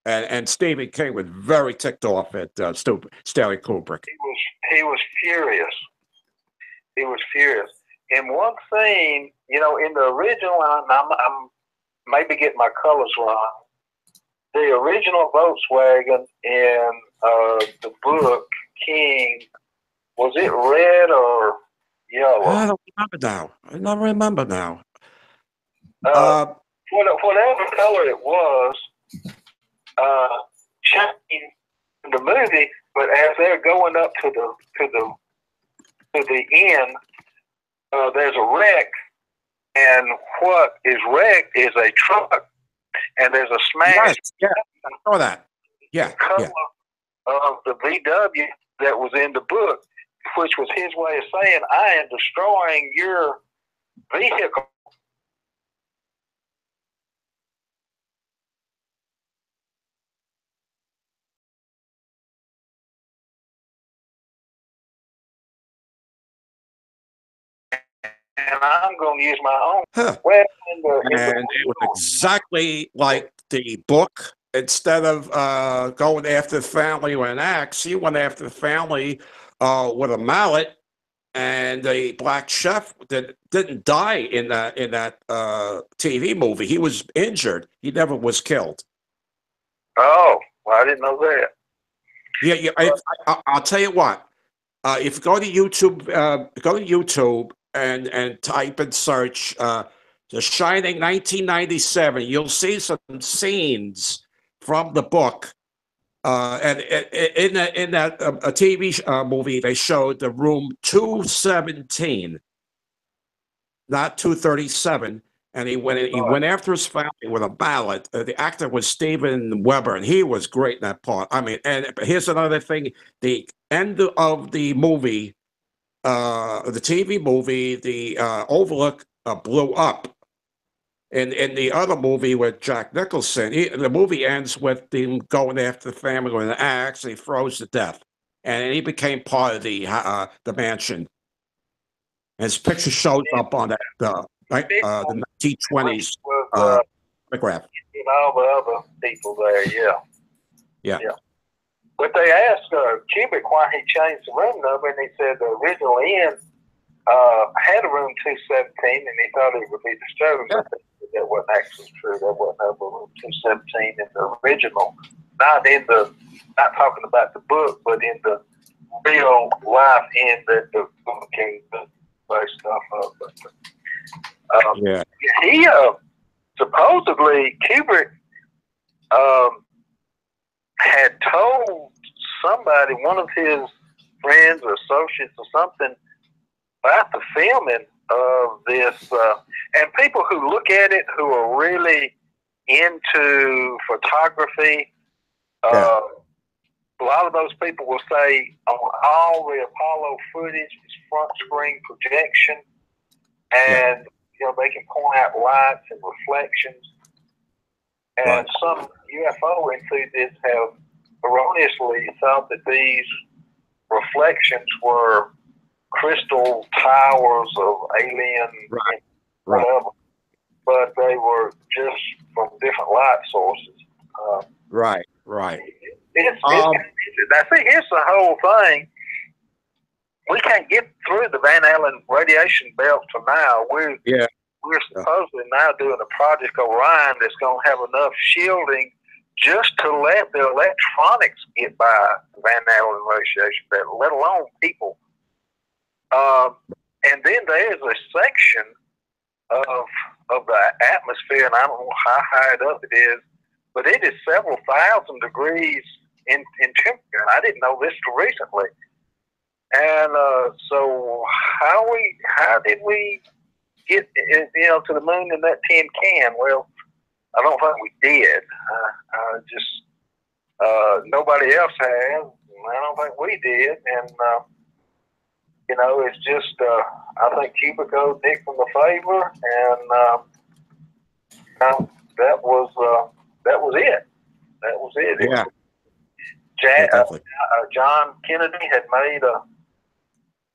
C: And Stephen King was very ticked off at Stanley Kubrick.
A: He was furious. He was furious. In one scene, you know, in the original, I'm maybe getting my colors wrong. The original Volkswagen in the book King, was it red or yellow?
C: I don't remember now. I don't remember now.
A: Whatever color it was, changed in the movie. But as they're going up to the end, there's a wreck, and what is wrecked is a truck. And there's a smash.
C: Yes, yeah, I saw that. Yeah,
A: color of the VW that was in the book, which was his way of saying, "I am destroying your vehicle." And I'm going to use my own.
C: Huh.
A: Well,
C: And it was exactly like the book. Instead of going after the family with an axe, he went after the family with a mallet. And the black chef that didn't die in that TV movie. He was injured. He never was killed.
A: Oh, well, I didn't know that.
C: Yeah. I'll tell you what. If you go to YouTube, and type and search The Shining 1997, you'll see some scenes from the book. And in that TV movie, they showed the room 217, not 237. And he went after his family with a mallet. The actor was Steven Weber, and he was great in that part. I mean, and here's another thing: the end of the movie, the TV movie, the Overlook blew up. In the other movie with Jack Nicholson, the movie ends with him going after the family with an axe, and he froze to death, and he became part of the mansion. And his picture shows up on that the 1920s photograph.
A: And all the other people there,
C: Yeah.
A: But they asked Kubrick why he changed the room number, and he said the original inn had a room 217, and he thought it would be disturbing.
C: Yeah.
A: But that wasn't actually true. There wasn't a room 217 in the original. Not talking about the book, but in the real life inn that the King based off of. He supposedly Kubrick had told somebody, one of his friends or associates or something, about the filming of this, and people who look at it who are really into photography, a lot of those people will say on all the Apollo footage is front screen projection, and you know they can point out lights and reflections. And some UFO enthusiasts have erroneously thought that these reflections were crystal towers of alien whatever, but they were just from different light sources.
C: Right.
A: It's I think here's the whole thing. We can't get through the Van Allen radiation belt for now. We're supposedly now doing a Project Orion that's going to have enough shielding just to let the electronics get by Van Allen radiation belt, let alone people. And then there's a section of the atmosphere, and I don't know how high up it is, but it is several thousand degrees in temperature. And I didn't know this till recently. And so how did we get to the moon in that tin can? Well, I don't think we did. Just. 'Nobody else has. I don't think we did. And you know, it's just, I think Cubico did them a favor, and that was it. That was it.
C: Yeah.
A: John Kennedy had made a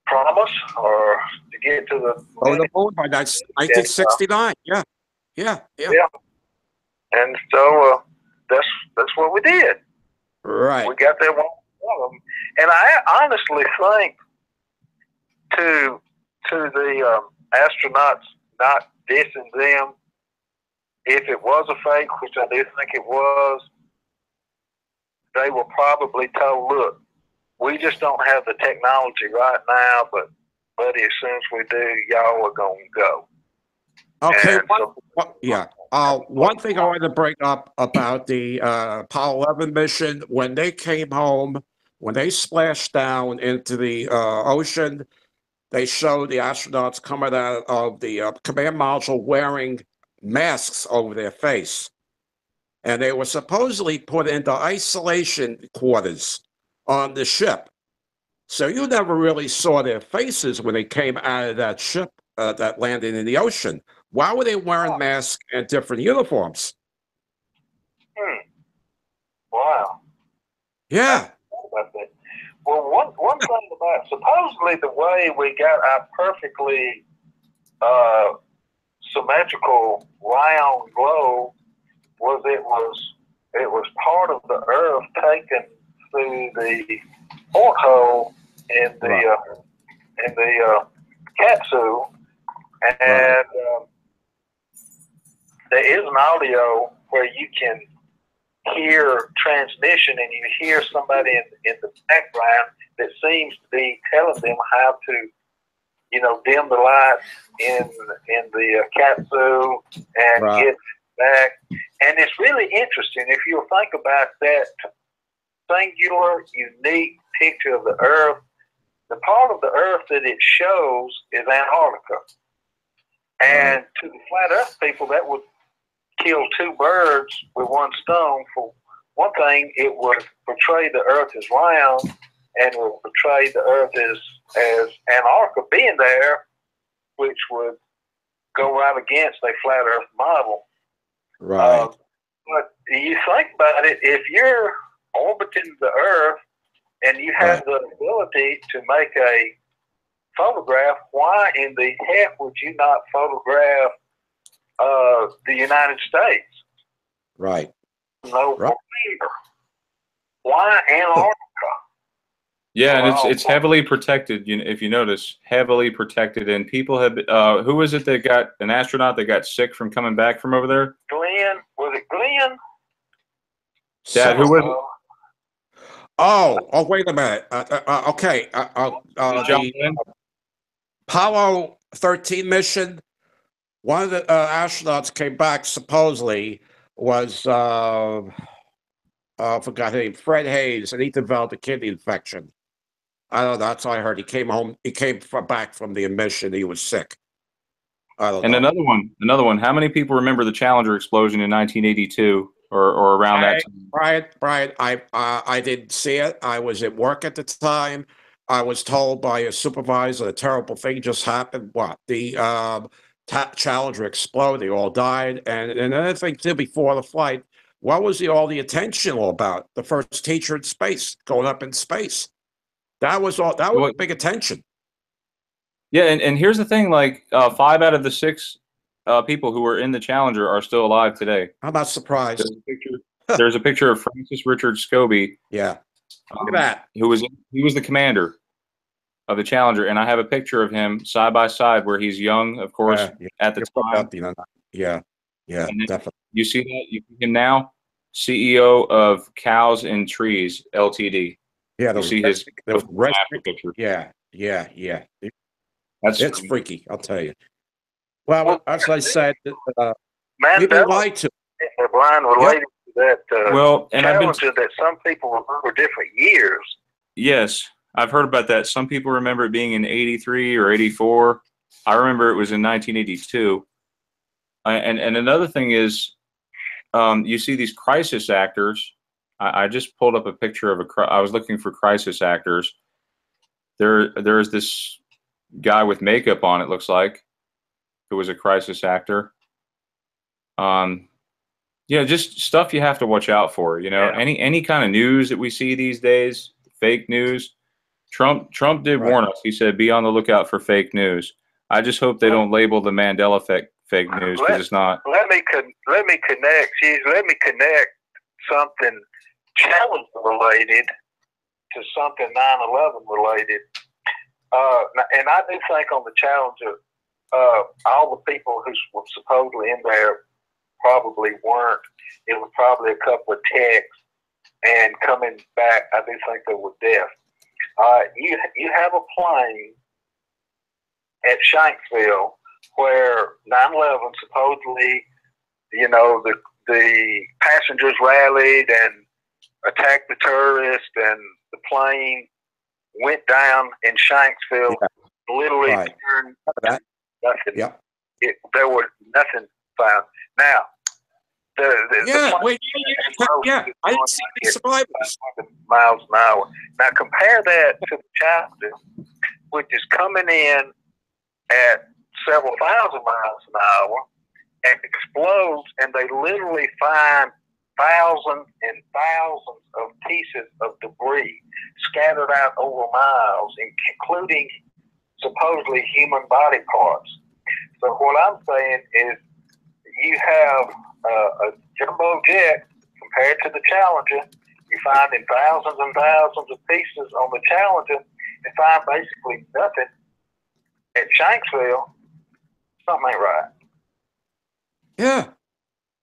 A: promise, or to get to the
C: moon by 1969. Yeah.
A: And so that's what we did.
C: Right.
A: We got there one of them, and I honestly think to the astronauts, not dissing them, if it was a fake, which I do think it was, they were probably told, look, we just don't have the technology right now, but buddy, as soon as we do, y'all are going to go.
C: Okay. One thing I wanted to bring up about the Apollo 11 mission, when they came home, when they splashed down into the ocean, they showed the astronauts coming out of the command module wearing masks over their face. And they were supposedly put into isolation quarters on the ship. So you never really saw their faces when they came out of that ship that landed in the ocean. Why were they wearing masks and different uniforms?
A: Wow.
C: Yeah.
A: Well, one thing about, supposedly the way we got our perfectly symmetrical round globe was it was part of the Earth taken through the porthole in the capsule, and there is an audio where you can hear transmission, and you hear somebody in the background that seems to be telling them how to, you know, dim the lights in the capsule and get back. And it's really interesting if you'll think about that singular, unique picture of the Earth. The part of the Earth that it shows is Antarctica. And to the flat Earth people, that would kill two birds with one stone. For one thing, it would portray the Earth as round, and would portray the Earth as Antarctica being there, which would go right against a flat Earth model.
C: Right.
A: But you think about it, if you're orbiting the Earth and you have the ability to make a photograph, why in the heck would you not photograph the United States?
C: Right.
A: No. Right. Why Antarctica?
B: Yeah, and it's heavily protected. You know, if you notice, heavily protected, and people have. Who was it that got an astronaut that got sick from coming back from over there?
A: Glenn, was it Glenn?
B: Dad, who was it?
C: Oh, wait a minute. Okay. The Apollo 13 mission, one of the astronauts came back, supposedly, was, I forgot his name, Fred Hayes, and he developed a kidney infection. I don't know, that's what I heard. He came home, back from the mission, he was sick. I don't know. Another one. How many people remember the Challenger explosion in 1982 or around that time? Brian, I didn't see it. I was at work at the time. I was told by a supervisor a terrible thing just happened. What? The Challenger exploded. They all died. And another thing too, before the flight, what was all the attention all about? The first teacher in space, going up in space. That was big attention.
B: Yeah, and here's the thing: like 5 out of the 6 people who were in the Challenger are still alive today.
C: I'm not surprised.
B: There's a picture of Francis Richard Scobie.
C: Yeah, look at that.
B: He was the commander of the Challenger, and I have a picture of him side by side where he's young, of course, at the time.
C: Yeah, definitely.
B: You see that? You see him now, CEO of Cows and Trees Ltd.
C: Yeah,
B: you see his
C: picture. Yeah. It's freaky, I'll tell you. Well, as I said, people like to.
A: Brian, related to that,
B: and
A: Challenger that some people remember different years.
B: Yes, I've heard about that. Some people remember it being in 83 or 84. I remember it was in 1982. And another thing is, you see these crisis actors. I just pulled up a picture of I was looking for crisis actors. There's this guy with makeup on, it looks like, who was a crisis actor. Yeah, just stuff you have to watch out for. You know, any kind of news that we see these days, fake news. Trump did warn us. He said, "Be on the lookout for fake news." I just hope they don't label the Mandela effect fake news, because it's not.
A: Let me connect something challenge related to something 9/11 related. And I do think on the Challenger, all the people who were supposedly in there probably weren't. It was probably a couple of texts, and coming back, I do think they were deaf. You have a plane at Shanksville where 9/11 supposedly, you know, the passengers rallied and attacked the terrorists, and the plane went down in Shanksville, literally turned nothing.
C: Yeah.
A: There was nothing found. Now, I
C: didn't see any survivors.
A: Miles an hour. Now compare that to the Challenger, which is coming in at several thousand miles an hour and explodes, and they literally find thousands and thousands of pieces of debris scattered out over miles, including supposedly human body parts. So what I'm saying is, you have a jumbo jet compared to the Challenger. You're finding thousands and thousands of pieces on the Challenger, and find basically nothing at Shanksville. Something ain't right.
C: Yeah.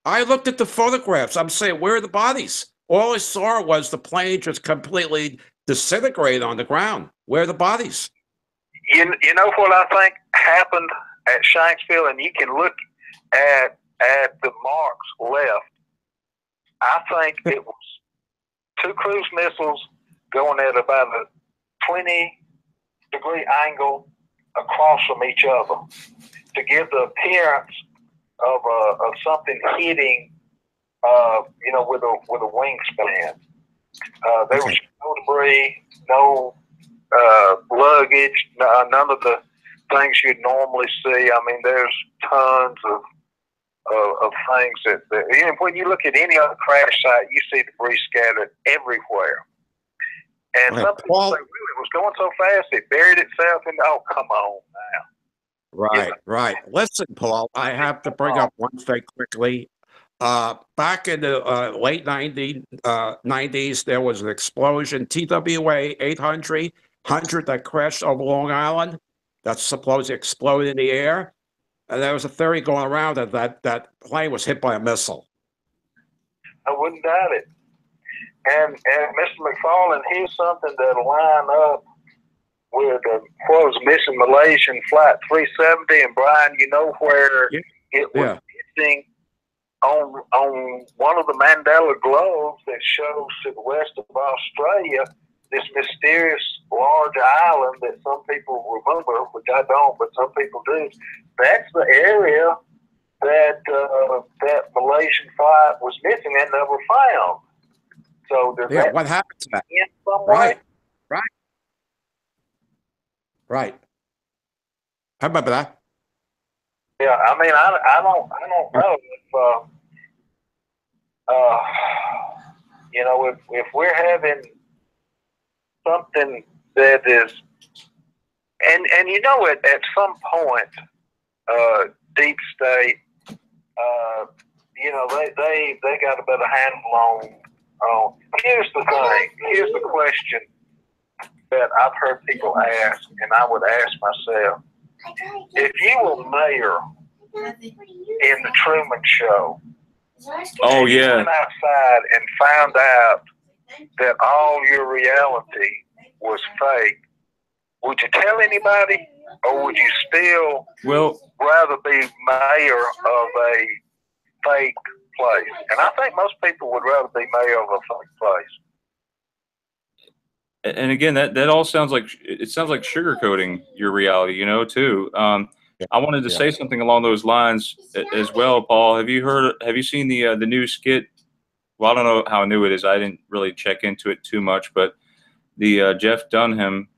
C: I looked at the photographs. I'm saying, where are the bodies? All I saw was the plane just completely disintegrate on the ground. Where are the bodies?
A: You know what I think happened at Shanksville, and you can look at the marks left. I think it was 2 cruise missiles going at about a 20-degree angle across from each other to give the appearance of something hitting, you know, with a wingspan. There was no debris, no luggage, none of the things you'd normally see. I mean, there's tons of things that when you look at any other crash site, you see debris scattered everywhere. And some people say, really, it was going so fast it buried itself in. Oh, come on now.
C: Right. Listen, Paul, I have to bring up one thing quickly. Back in the late 90s, there was an explosion, TWA 800 that crashed over Long Island. That's supposed to explode in the air. And there was a theory going around that plane was hit by a missile.
A: I wouldn't doubt it. And Mr. McFarland, here's something that'll line up with what was missing Malaysian Flight 370. And Brian, you know where it was missing on one of the Mandela globes that shows to the west of Australia, this mysterious large island that some people remember, which I don't, but some people do. That's the area that that Malaysian flight was missing and never found. So
C: what happened to that?
A: In some way?
C: Right. How about that?
A: Yeah, I mean, I don't know if you know, if we're having something that is, and you know, at some point, deep state, you know, they got a better handle on. Here's the thing. Here's the question that I've heard people ask, and I would ask myself: if you were mayor in the Truman Show,
B: you
A: went outside and found out that all your reality was fake, would you tell anybody, or would you still rather be mayor of a fake place? And I think most people would rather be mayor of a fake place.
B: And again, that all sounds like sugarcoating your reality, you know, too. I wanted to say something along those lines as well, Paul. Have you seen the new skit? Well, I don't know how new it is. I didn't really check into it too much, but the Jeff Dunham,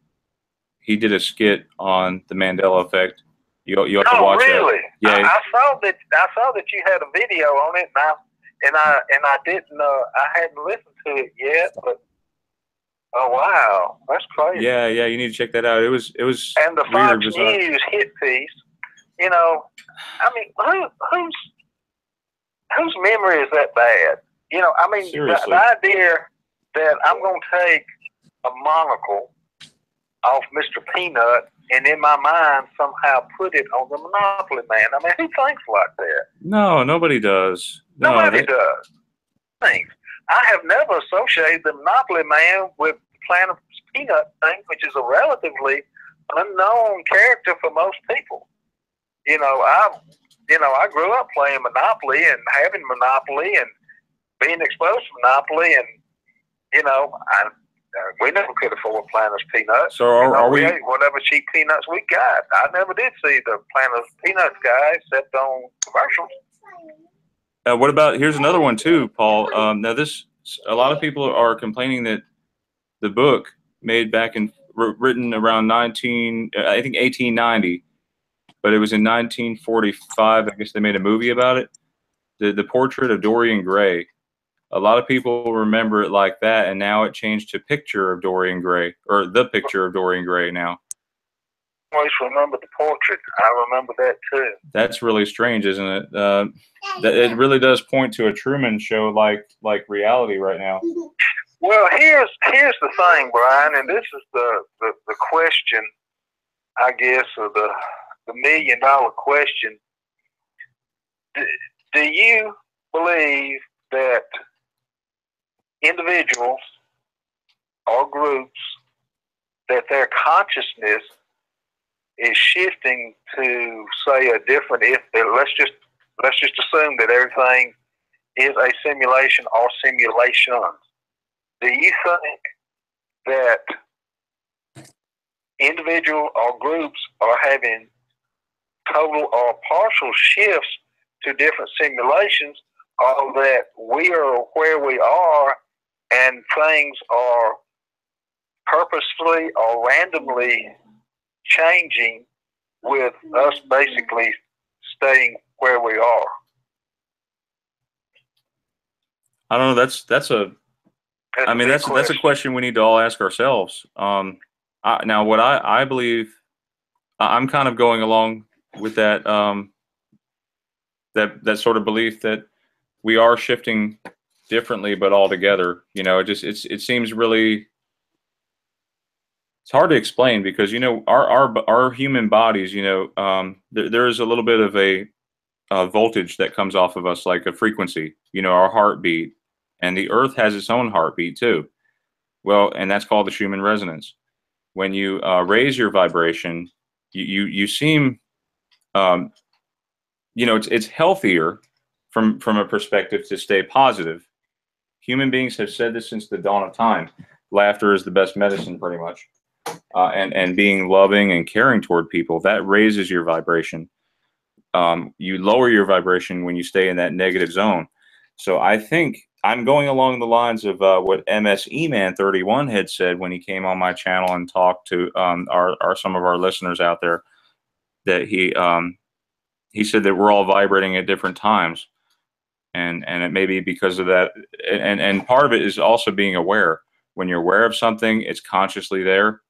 B: he did a skit on the Mandela effect. You have to watch
A: really?
B: that. Yeah,
A: I saw that you had a video on it, and I didn't I hadn't listened to it yet, but oh wow, that's crazy.
B: yeah, you need to check that out. It was
A: And the
B: weird,
A: Fox
B: bizarre.
A: News hit piece. You know, I mean, whose memory is that bad? You know, I mean,
B: Seriously.
A: the idea that I'm going to take a monocle off Mr. Peanut and in my mind somehow put it on the Monopoly Man. I mean, who thinks like that?
B: No, nobody does. No,
A: Nobody does. Thinks. I have never associated the Monopoly Man with the Planet Peanut thing, which is a relatively unknown character for most people. You know, I grew up playing Monopoly and having Monopoly and being exposed to Monopoly, and you know, we never could afford Planet Peanuts.
B: So are we?
A: We ate whatever cheap peanuts we got. I never did see the Planet Peanuts guy except on commercials.
B: What about, here's another one too, Paul. Now a lot of people are complaining that the book written around 1890, but it was in 1945. I guess they made a movie about it. The portrait of Dorian Gray. A lot of people remember it like that, and now it changed to Picture of Dorian Gray, or The Picture of Dorian Gray now.
A: I always remember the portrait. I remember that too.
B: That's really strange, isn't it? That it really does point to a Truman Show like reality right now.
A: Well, here's the thing, Brian, and this is the question, I guess, or the $1 million question. Do you believe that individuals or groups, that their consciousness is shifting to, say, a different, let's just assume that everything is a simulation or simulations. Do you think that individual or groups are having total or partial shifts to different simulations, or that we are where we are and things are purposefully or randomly changing with us basically staying where we are?
B: I don't know. That's a question we need to all ask ourselves. Now, what I believe, I'm kind of going along with that that sort of belief that we are shifting differently, but all together. You know, it seems really, it's hard to explain, because you know our human bodies, you know, there is a little bit of a voltage that comes off of us, like a frequency. You know, our heartbeat, and the Earth has its own heartbeat too. Well, and that's called the Schumann resonance. When you raise your vibration, you seem, you know, it's healthier from a perspective to stay positive. Human beings have said this since the dawn of time. Laughter is the best medicine, pretty much. And being loving and caring toward people, that raises your vibration. You lower your vibration when you stay in that negative zone. So I think I'm going along the lines of what MandelaEffectAwareness had said when he came on my channel and talked to some of our listeners out there, that he said that we're all vibrating at different times. And it may be because of that. And part of it is also being aware. When you're aware of something, it's consciously there.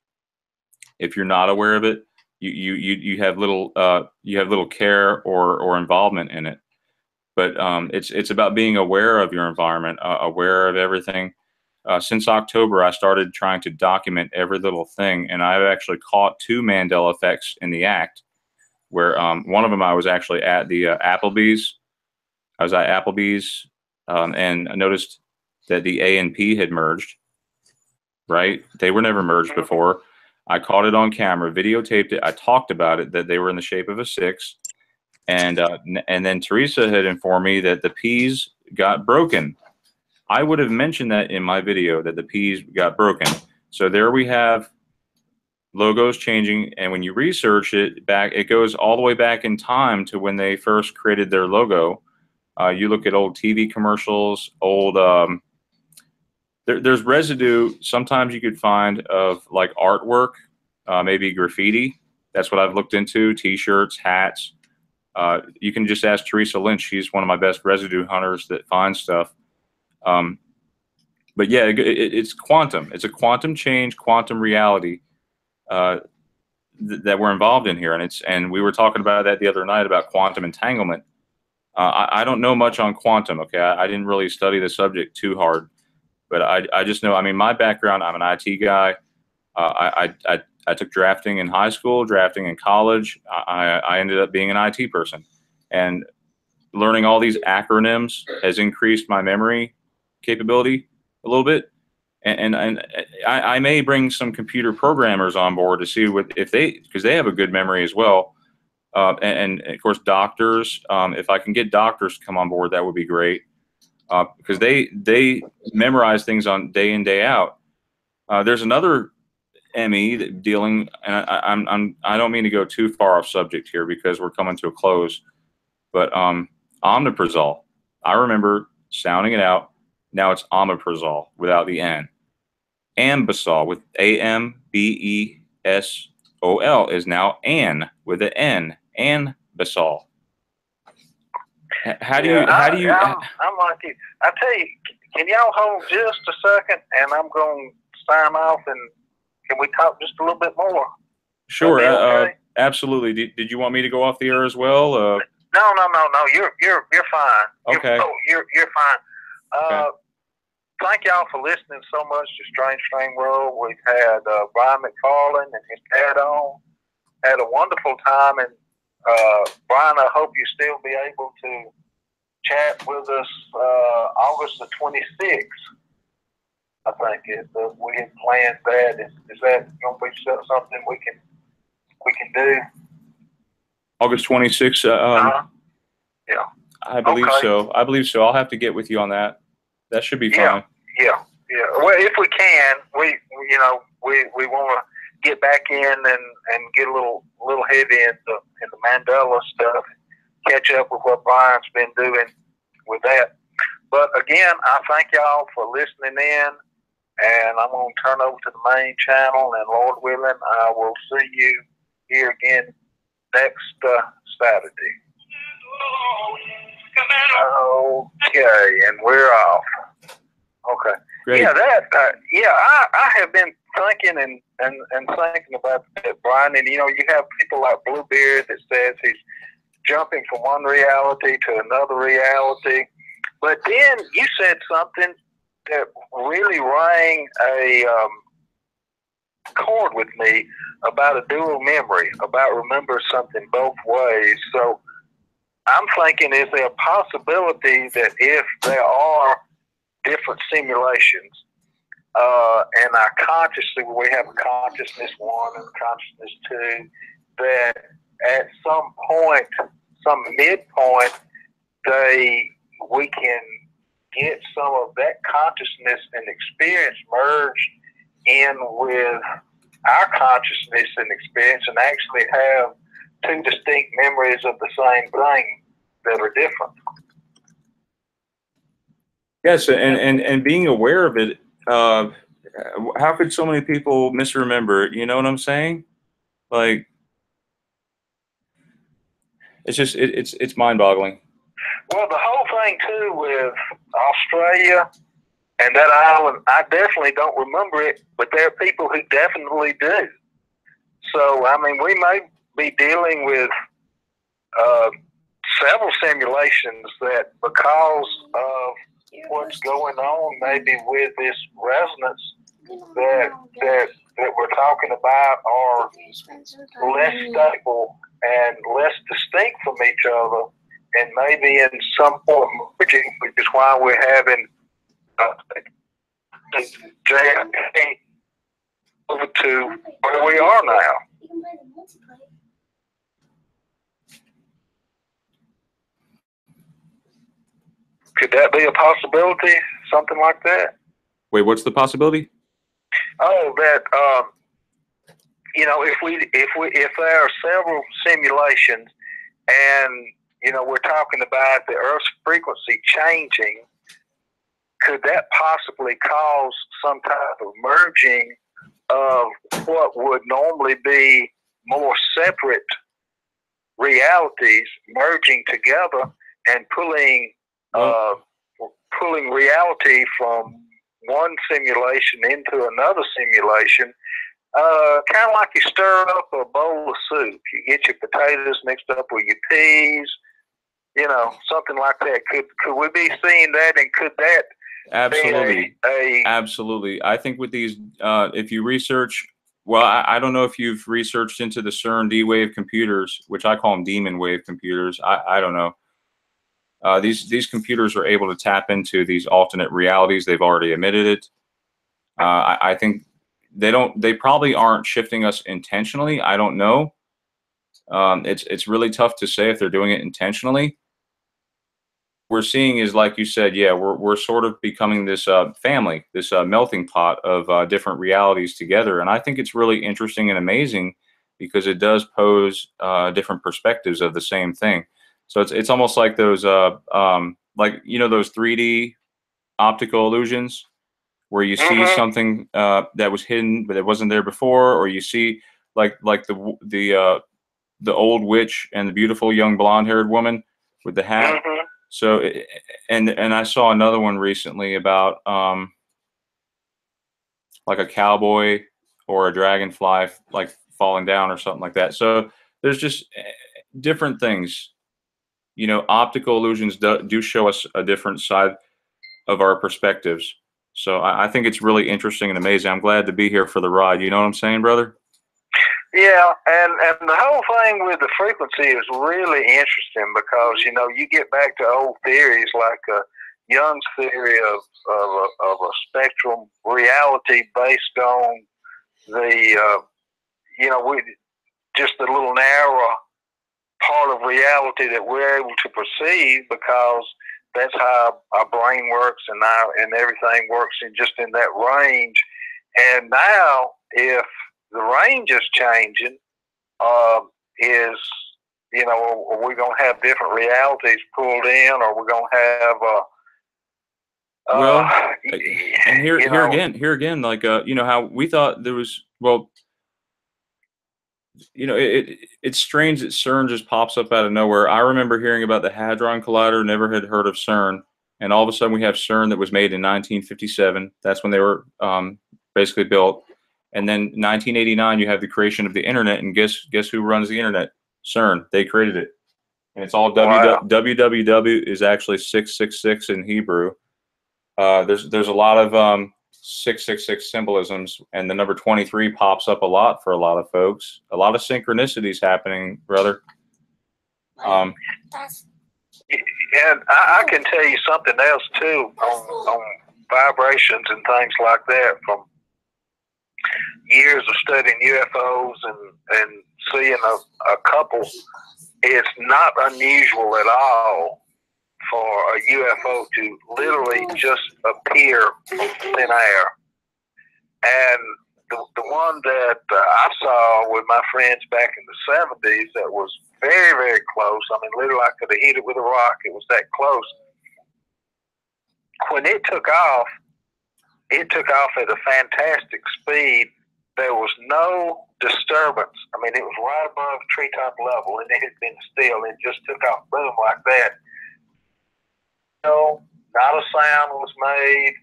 B: If you're not aware of it, you have little care or involvement in it. But it's about being aware of your environment, aware of everything. Since October, I started trying to document every little thing, and I've actually caught 2 Mandela effects in the act. Where one of them, I was actually at the Applebee's. I was at Applebee's, and I noticed that the A and P had merged. Right? They were never merged before. I caught it on camera, videotaped it. I talked about it, that they were in the shape of a 6. And then Teresa had informed me that the P's got broken. I would have mentioned that in my video, that the P's got broken. So there we have logos changing, and when you research it back, it goes all the way back in time to when they first created their logo. You look at old TV commercials, old there's residue sometimes you could find of like artwork, maybe graffiti. That's what I've looked into. T-shirts, hats. You can just ask Teresa Lynch. She's one of my best residue hunters that finds stuff. But yeah, it's quantum. It's a quantum change, quantum reality that we're involved in here, and we were talking about that the other night about quantum entanglement. I don't know much on quantum. Okay, I didn't really study the subject too hard, but I just know. I mean, my background. I'm an IT guy. I took drafting in high school, drafting in college. I ended up being an IT person, and learning all these acronyms has increased my memory capability a little bit. And I may bring some computer programmers on board to see if because they have a good memory as well. And of course, doctors. If I can get doctors to come on board, that would be great, because they memorize things on day in, day out. There's another ME that dealing, and I don't mean to go too far off subject here because we're coming to a close, but omeprazole. I remember sounding it out. Now it's omeprazole without the N. Ambisol with AMBESOL is now An with an N. Ambisol. How do you?
A: I'm like you. I tell you, can y'all hold just a second, and I'm going to sign off, and can we talk just a little bit more?
B: Sure.
A: Okay?
B: Absolutely. Did you want me to go off the air as well?
A: No. You're fine.
B: Okay.
A: You're fine.
B: Okay.
A: Thank y'all for listening so much to Strange String World. We've had Brian McFarland and his dad on. Had a wonderful time, and Brian, I hope you still be able to chat with us August the 26th. I think we had planned that. Is that going to be something we can do?
B: August 26th.
A: Yeah.
B: I believe so. I'll have to get with you on that. That should be fine.
A: Yeah. Well, if we can, we want to get back in and get a little heavy in the Mandela stuff, catch up with what Brian's been doing with that. But again, I thank y'all for listening in, and I'm going to turn over to the main channel, and Lord willing, I will see you here again next Saturday. Okay, and we're off. Okay.
B: Great.
A: Yeah, I have been thinking and thinking about that, Brian. And you have people like Bluebeard that says he's jumping from one reality to another reality. But then you said something that really rang a chord with me about a dual memory, about remember something both ways. So I'm thinking, is there a possibility that if there are different simulations, and our consciously, we have a consciousness 1 and consciousness 2, that at some point, some midpoint, we can get some of that consciousness and experience merged in with our consciousness and experience, and actually have two distinct memories of the same thing that are different.
B: Yes, and being aware of it, how could so many people misremember it? You know what I'm saying? Like, it's just, it's mind-boggling.
A: Well, the whole thing, too, with Australia and that island, I definitely don't remember it, but there are people who definitely do. So, I mean, we may be dealing with several simulations that, because of what's going on maybe with this resonance that we're talking about, are less stable and less distinct from each other, and maybe in some form merging, which is why we're having JFK over to where we are now. Could that be a possibility? Something like that?
B: Wait, what's the possibility?
A: Oh, that if there are several simulations, and we're talking about the Earth's frequency changing, could that possibly cause some type of merging of what would normally be more separate realities merging together and pulling reality from one simulation into another simulation. Kind of like you stir up a bowl of soup. You get your potatoes mixed up with your peas, you know, something like that. Could we be seeing that, and could that
B: Absolutely.
A: be
B: Absolutely. I think with these, if you research, well, I don't know if you've researched into the CERN D-wave computers, which I call them demon wave computers. I don't know. These computers are able to tap into these alternate realities. They've already admitted it. I think they probably aren't shifting us intentionally. I don't know. It's really tough to say if they're doing it intentionally. We're seeing is, like you said, yeah, we're sort of becoming this family, this melting pot of different realities together. And I think it's really interesting and amazing because it does pose different perspectives of the same thing. So it's almost like those like, you know, those 3D optical illusions where you see something that was hidden but it wasn't there before, or you see like the old witch and the beautiful young blonde-haired woman with the hat. So, and I saw another one recently about like a cowboy or a dragonfly like falling down or something like that. So there's just different things. You know, optical illusions do show us a different side of our perspectives. So I think it's really interesting and amazing. I'm glad to be here for the ride. You know what I'm saying, brother?
A: Yeah, and the whole thing with the frequency is really interesting because, you know, you get back to old theories like Jung's theory of a spectrum reality based on the, you know, just the little narrow part of reality that we're able to perceive because that's how our brain works and everything works in that range. And now, if the range is changing, is, you know, are we going to have different realities pulled in, or we're going to have
B: well, and here again, like you know how we thought there was, well, you know, it's strange that CERN just pops up out of nowhere. I remember hearing about the Hadron Collider, never had heard of CERN, and all of a sudden we have CERN that was made in 1957. That's when they were basically built. And then 1989, you have the creation of the internet, and guess who runs the internet? CERN. They created it, and it's all www is actually 666 in Hebrew. There's a lot of 666 symbolisms, and the number 23 pops up a lot for a lot of folks. A lot of synchronicities happening, brother.
A: And I can tell you something else too on vibrations and things like that from years of studying UFOs and seeing a couple. It's not unusual at all for a UFO to literally just appear from thin air. And the one that I saw with my friends back in the 70s that was very, very close. I mean, literally I could have hit it with a rock. It was that close. When it took off at a fantastic speed. There was no disturbance. I mean, it was right above treetop level, and it had been still. It just took off, boom, like that. No, not a sound was made.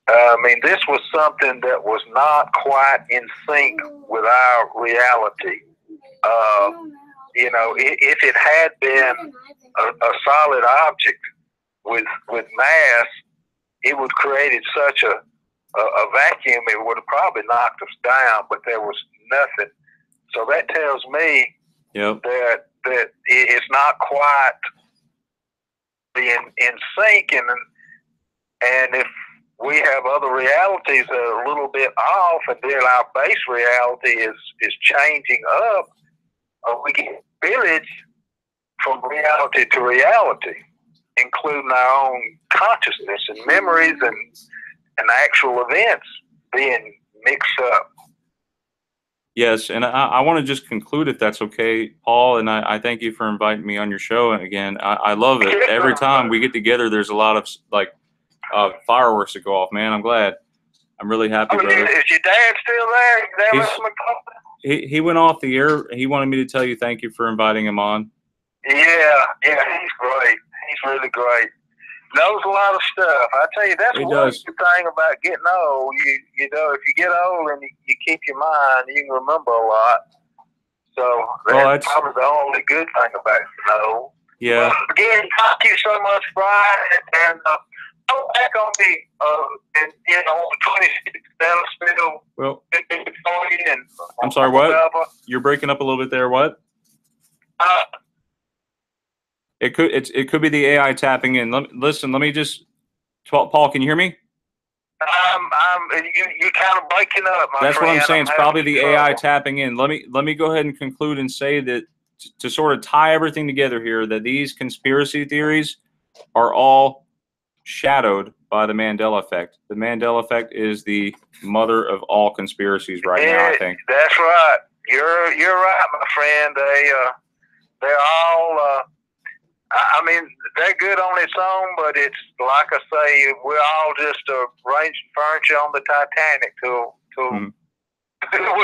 A: I mean, this was something that was not quite in sync with our reality. You know, if it had been a solid object with mass, it would created such a vacuum, it would have probably knocked us down, but there was nothing. So that tells me that it's not quite in sync, and if we have other realities that are a little bit off, and then our base reality is changing up, we get spillage from reality to reality, including our own consciousness and memories and actual events being mixed up.
B: Yes, and I want to just conclude, if that's okay, Paul, and I thank you for inviting me on your show. And again, I love it. Every time we get together, there's a lot of like fireworks that go off, man. I'm glad. I'm really happy,
A: Oh,
B: brother.
A: is your dad still there? Your dad
B: He's-
A: left McCoy?
B: He went off the air. He wanted me to tell you thank you for inviting him on.
A: Yeah, he's great. He's really great. Knows a lot of stuff. I tell you, that's
B: He
A: one
B: does.
A: good thing about getting old. You know, if you get old and you keep your mind, you can remember a lot. So that's probably the only good thing about getting old.
B: Yeah.
A: Well, again, thank you so much, Brian, and come back on me, and on the 26th, Dallasville.
B: Well,
A: And
B: I'm sorry, what? You're breaking up a little bit there. What? It could be the AI tapping in. Listen, let me just. Paul, can you hear me?
A: You're kind of breaking up, my friend.
B: That's what I'm saying. It's probably the AI tapping in. Let me go ahead and conclude and say that to sort of tie everything together here, that these conspiracy theories are all shadowed by the Mandela effect. The Mandela effect is the mother of all conspiracies right now, I think.
A: That's right. You're right, my friend. They're all. I mean, they're good on its own, but it's like I say, we're all just arranging furniture on the Titanic till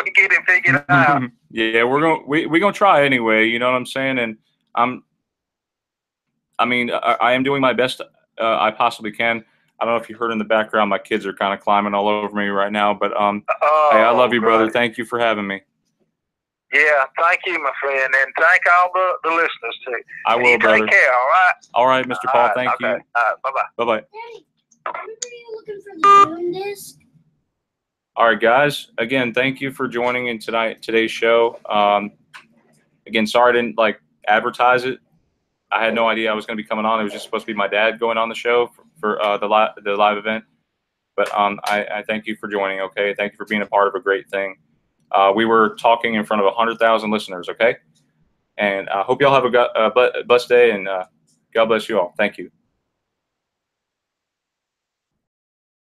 A: we get it figured out.
B: Yeah, we're gonna try anyway. You know what I'm saying? And I am doing my best I possibly can. I don't know if you heard in the background, my kids are kind of climbing all over me right now. But hey, I love you, brother. Thank you for having me.
A: Yeah, thank you, my friend, and thank all the listeners too.
B: I will, brother.
A: Take care, all right?
B: All right, Mr. Paul, thank you.
A: All right, bye-bye.
B: Bye-bye.
D: Daddy, remember you looking for the moon disc?
B: All right, guys. Again, thank you for joining in today's show. Again, sorry I didn't advertise it. I had no idea I was going to be coming on. It was just supposed to be my dad going on the show for the live event. But I thank you for joining. Okay, thank you for being a part of a great thing. We were talking in front of 100,000 listeners, okay? And I hope y'all have a blessed day, and God bless you all. Thank you.